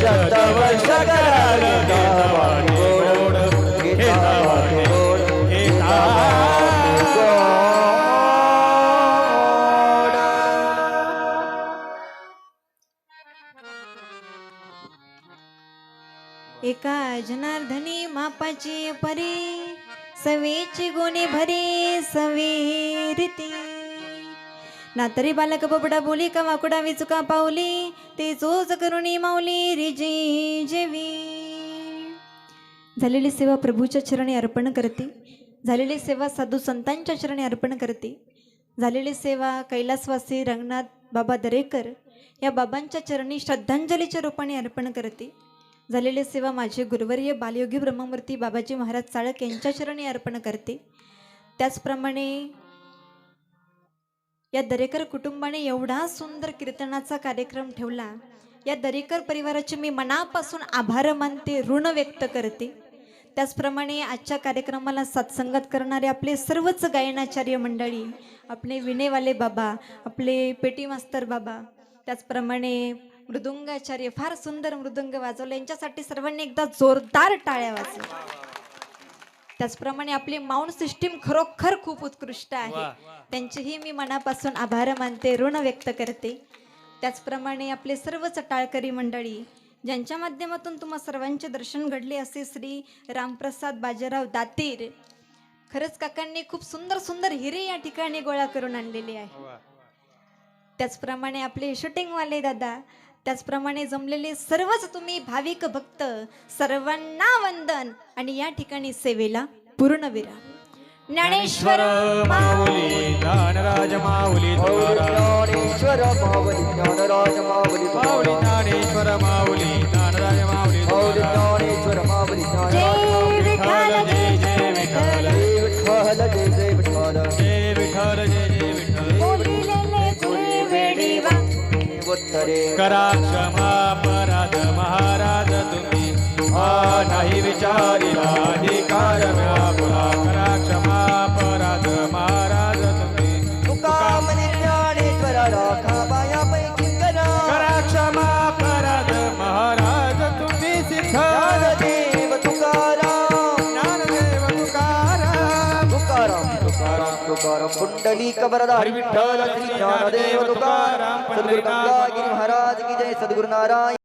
B: शतवर्ष कराल
C: घेता वाटे गोड घेता वाटे
B: गोड
C: घेता
A: एका जनार्दनी मापाची परी सवेची गोणी भरी सवेरीती ना तरी बालक बबडा बोली का वाकुडा विचुका पावली ते चोच करुणी माऊली रिजी जेवी झालेली सेवा प्रभूच्या चरणी अर्पण करते झालेली सेवा साधू संतांच्या चरणी अर्पण करते झालेली सेवा कैलासवासी रंगनाथ बाबा दरेकर या बाबांच्या चरणी श्रद्धांजलीच्या रूपाने अर्पण करते. झालेली सेवा माझे गुरुवर्य बालयोगी ब्रह्ममूर्ती बाबाजी महाराज चाळक यांच्या चरणी अर्पण करते. त्याचप्रमाणे या दरेकर कुटुंबाने एवढा सुंदर कीर्तनाचा कार्यक्रम ठेवला. या दरेकर परिवाराचे मी मनापासून आभार मानते, ऋण व्यक्त करते. त्याचप्रमाणे आजच्या कार्यक्रमाला सत्संगत करणारे आपले सर्वच गायनाचार्य मंडळी, आपले विणेवाले बाबा, आपले पेटी मास्तर बाबा, त्याचप्रमाणे मृदुंगाचार्य, फार सुंदर मृदुंग वाजवले, यांच्यासाठी सर्वांनी एकदा जोरदार टाळ्या वाजवा. त्याचप्रमाणे आपली माउंट सिस्टीम खरोखर खूप उत्कृष्ट आहे, त्यांचेही मी मनापासून आभार मानते, ऋण व्यक्त करते. त्याचप्रमाणे आपले सर्वच टाळकरी मंडळी, ज्यांच्या माध्यमातून तुम्हा सर्वांचे दर्शन घडले, असे श्री रामप्रसाद बाजीराव दातीर, खरंच काकांनी खूप सुंदर सुंदर हिरे या ठिकाणी गोळा करून आणलेले आहे. त्याचप्रमाणे आपले शूटिंगवाले दादा, त्याचप्रमाणे जमलेले सर्वच तुम्ही भाविक भक्त, सर्वांना वंदन आणि या ठिकाणी सेवेला पूर्ण विराम. ज्ञानेश्वर
C: माऊली ज्ञानराज माऊली तुकाराम,
B: ज्ञानेश्वर माऊली ज्ञानराज माऊली
C: माऊली ज्ञानेश्वर माऊली ज्ञानराज माऊली तुकाराम.
B: ज्ञानेश्वर माऊली
A: जय विठ्ठल
C: जय जय विठ्ठल,
B: जय जय विठ्ठल,
C: जय विठ्ठल, जय जय विठ्ठल.
A: बोलिलेले तुझे वेडीवा,
B: उत्तरे
C: करा क्षमा अपराध महाराज तुम्ही, नाही विचारिला अधिकार व्यापुला. करा क्षमा अपराध महाराज तुम्ही,
B: तुका म्हणे ज्ञानेश्वर राखा पायापैकी करा.
C: करा क्षमा अपराध महाराज तुम्ही सिद्ध.
B: ज्ञानदेव तुकाराम,
C: ज्ञानदेव तुकाराम,
B: तुकाराम तुकाराम तुकाराम कुंडली कबरदार
C: हरी विठ्ठल,
B: श्री ज्ञानदेव तुकाराम. सद्गुरु गंगागिरी महाराज की जय. सद्गुरु नारायण.